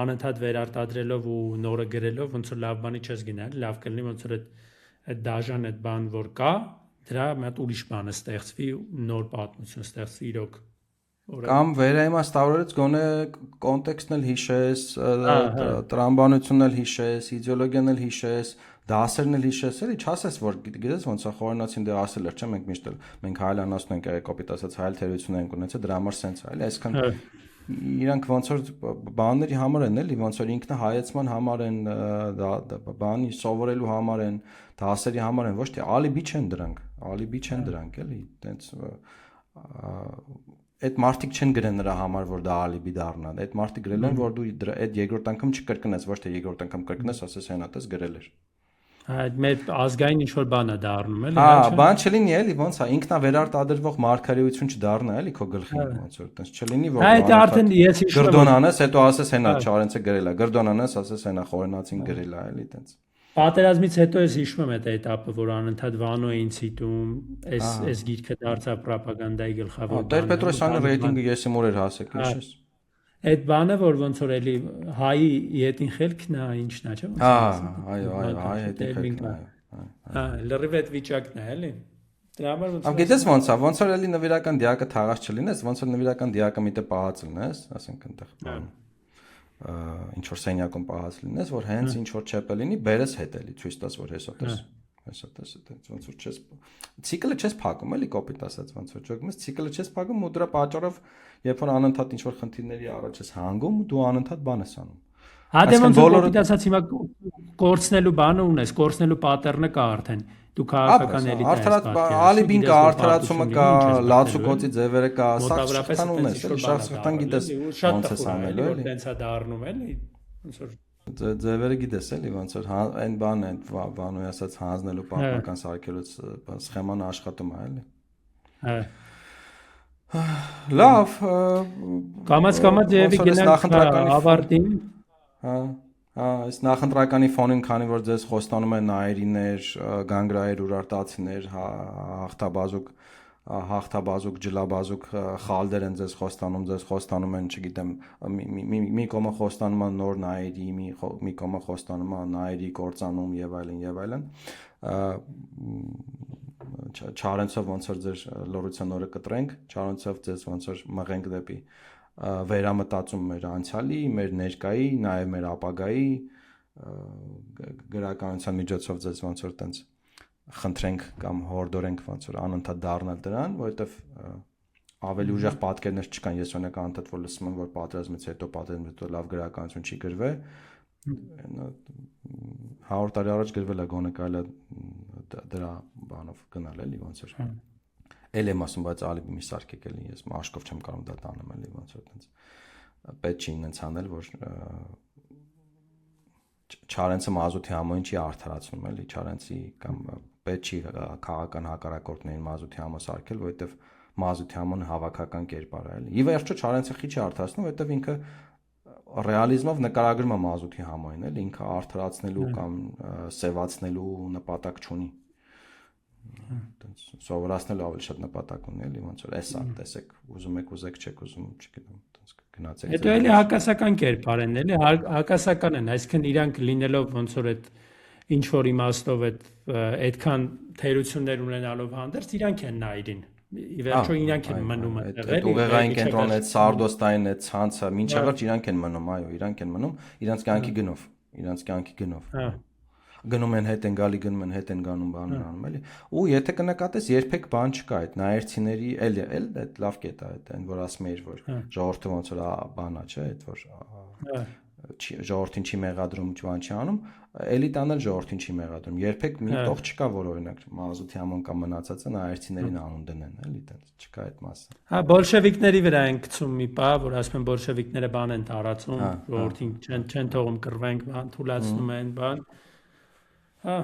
անընդհատ վերարտադրելով ու նորը գրելով ոնց որ լավ բանի չես գնալ, լավ կլինի ոնց որ այդ դաժան այդ բան որ կա, դրա մի հատ ուրիշ բան ստեղծվի, նոր պատմություն ստեղծվի իրոք Կամ վերաիմաստավորից գոնե կոնտեքստն էլ հիշես, տրամաբանությունն էլ հիշես, իդեոլոգիան էլ հիշես, դասերն էլ հիշես, էլի չասես որ գիտես ոնց է խորենացին դե ասել էր, չէ՞ մենք միշտ մենք հայլանացնում ենք կոպիտ ասած հայլ թերություն ենք ունեցել, դրա համար սենց է, էլի այսքան իրանք ոնց որ բաների համար են էլի, ոնց որ ինքնա հայեցման համար են, բանի սովորելու համար են, դասերի համար են, ոչ թե ալիբի չեն դրանք, էլի, տենց Այդ մարդիկ չեն գրեն նրա համար, որ դա ալիբի դառնա։ Այդ մարդիկ գրել են, որ դու այդ երկրորդ անգամ չկրկնես, ոչ թե երկրորդ անգամ կրկնես, ասես հենա տես գրել էր։ Մեր ազգային ինչ որ բան է դառնում, էլի։ Բան չլինի էլի, ոնց է, ինքնավերարտադրվող մարգարեություն չդառնա էլի քո գլխին, ոնց որ տես չլինի, որ դա արդեն ես հիշում եմ։ Գրդոնանես, հետո ասես հենա Չարենցը գրել է, Գրդոնանես ասես հենա Խորենացին գրել է, էլի տես։ Պատերազմից հետո ես հիշում եմ այդ этаպը, որ անընդհատ Վանո էին ցիտում, այս գիրքը դարձավ պրոպագանդայի գլխավոր բանը։ Տեր-Պետրոսյանի ռեյտինգը եսի մոր էր հասեք, հիշես։ Այդ բանը, որ ոնց որ էլի հայի յետին խելքն է, ինչն է, չէ՞։ Այո, հայ յետին խելքն է։ Լրիվ այդ վիճակն է, էլի։ Դրա համար ոնց գիտես ոնց է էլի նվիրական դիակը թաղած չլինես, ոնց որ նվիրական դիակը մի տեղ պահած լինես, ասենք այնտեղ ինչ որ սենյակում պահած լինես, որ հենց ինչ որ չեպը լինի, բերես հետ էլի, ցույց տաս, որ հեսա տես, ոնց որ չես ցիկլը չես փակում էլի կոպիտ ասած, ոնց որ ճոգում ես, ցիկլը չես փակում ու դրա պատճառով երբ որ անընդհատ ինչ որ խնդիրների առաջ ես հանգում, դու անընդհատ բան ես անում։ Դե ոնց որ կոպիտ ասած հիմա կորցնելու բանը ունես, կորցնելու պատեռնը կա արդեն։ Դու քաղաքական էլիտա ես պատկերացնում, ալիբին կա, արդարացումը կա, լացուկոցի ձևերը կա, սաղ ունես, շախ գիտես ոնց ես անելու էլի։ Տենց է դառնում էլի, ոնց որ ձևերը գիտես էլի, ոնց որ այն բանը, բանոյ ասած հանձնելու պատմական սարքելուց սխեման աշխատում է էլի։ Լավ, կամաց երևի գնանք ավարտին։ Այս նախընտրականի ֆոնին, քանի որ ձեզ խոստանում են նայերիներ, գանգրայեր, ուրարտացիներ, հաղթաբազուկ, ջլաբազուկ խալդեր են ձեզ խոստանում են, չգիտեմ, մի կողմը խոստանում են նոր նայերի, մի կողմը խոստանում են նայերի կործանում եւ այլն։ Չարենցով ոնց որ ձեր լորության օրը կտրենք, չարենցով ձեզ ոնց որ մղենք դեպի վերամտածում մեր անցյալի, մեր ներկայի, նաև մեր ապագայի գրականության միջոցով ձեզ ոնց որ տենց խնդրենք կամ հորդորենք ոնց որ անընդհատ դառնալ դրան, որովհետև ավելի ուժեղ պատկերներ չկան, ես օրինակ անընդհատ որ լսում եմ, որ պատերազմից հետո լավ գրականություն չի գրվել, 100 տարի առաջ գրվել է գոնե կարելի է դրա բանով գնալ էլի ոնց որ էլ եմ ասում, բայց ալիբի մի սարքեք էլի, ես մաշկով չեմ կարող դա տանեմ էլի, ոնց որ տենց պետք չի ինձ անել, որ Չարենցը մազութի համոյին չի արդարացնում էլի, Չարենցի կամ պետք չի քաղաքական հակառակորդներին մազութի համո սարքել, որովհետև մազութի համոն հավաքական կերպար է էլի։ Ի վերջո Չարենցը չի արդարացնում, որովհետև ինքը ռեալիզմով նկարագրում է մազութի համոյին էլի, ինքը արդարացնելու կամ սևացնելու նպատակ չունի։ Սովորացնելու ավելի շատ նպատակ ունի էլի ոնց որ էսա տեսեք ուզում եք ուզեք չեք ուզում չգիտեմ տենց գնացեք հետո էլի հակասական կերպար են էլի հակասական են այսինքն իրանք լինելով ոնց որ այդ ինչ որ իմաստով այդքան թերություններ ունենալով հանդերձ իրանք են նայրին ի վերջո իրանք են մնում այդտեղ էլի ուղեղային կենտրոնը այդ սարդոստային այդ ցանցը մինչև վերջ իրանք են մնում այո իրանք են մնում իրանք կյանքի գնով գնում են հետ են գալի գնում են հետ են գանում բաներ անում էլի ու եթե կնկատես երբեք բան չկա այդ նայերցիների էլի այդ լավ կետ է այն որ ասում էիր որ ժողովուրդը ոնց որ բանա չէ այդ որ ժողովրդին չի մեղադրում բան չի անում էլիտան էլ ժողովրդին չի մեղադրում երբեք մի տող չկա որ օրինակ մազութի համոն կամ մնացածը նայերցիներին անուն դնեն էլի տենց չկա այդ մասը հա բոլշևիկների վրա են գցում մի բա որ ասում են բոլշևիկները բան են տարածում ժողովրդին չեն թողում կռվենք բան թուլացնում են բան Հա,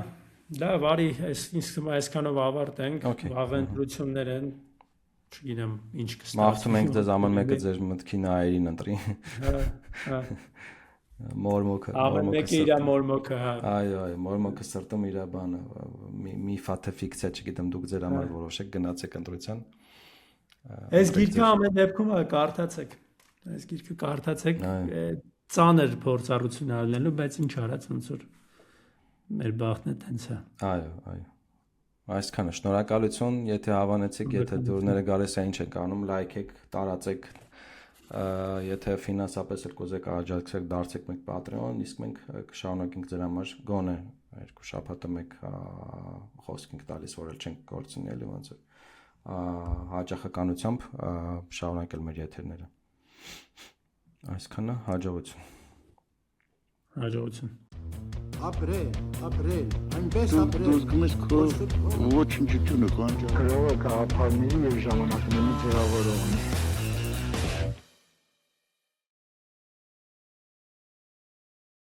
լավ, արի, այսքանով ավարտենք, վաղ ընտրություններ են, չգիտեմ, ինչ կստացվի։ Մաղթում ենք ձեզ ամեն մեկը ձեր մտքի նայերին ընտրի։ Հա։ Մորմոքը։ Ամեն մեկը իր մորմոքը, հա։ Այո, մորմոքը սրտում իր բանը, միֆա թե ֆիքսիա, չգիտեմ, դուք ձեր համար որոշեք, գնացեք ընտրության։ Այս գիրքը ամեն դեպքում կարդացեք։ Այս գիրքը կարդացեք, ծանր փորձառություն արնելու, բայց ինչ արած ոնց որ մեր բախտն է տենց է։ Այո։ Այսքանը շնորհակալություն, եթե հավանեցիք, եթե դուրները գալիս է ինչ եք անում, լայքեք, տարածեք, եթե ֆինանսապես էլ կուզեք աջակցեք, դարձեք մեկ Patreon, իսկ մենք կշարունակենք ձեր համար գոնե 2 շաբաթը մեկ խոսք ենք տալիս, որ էլ չենք գործունի էլի ոնց հաճախականությամբ շարունակել մեր եթերները։ Այսքանը հաջողություն։ Ապրել, այնպես ապրել։ Դու զգում ես քո ոչնչությունը կանջա։ Գրողը գաղափարների եւ ժամանակների ձևավորողն է։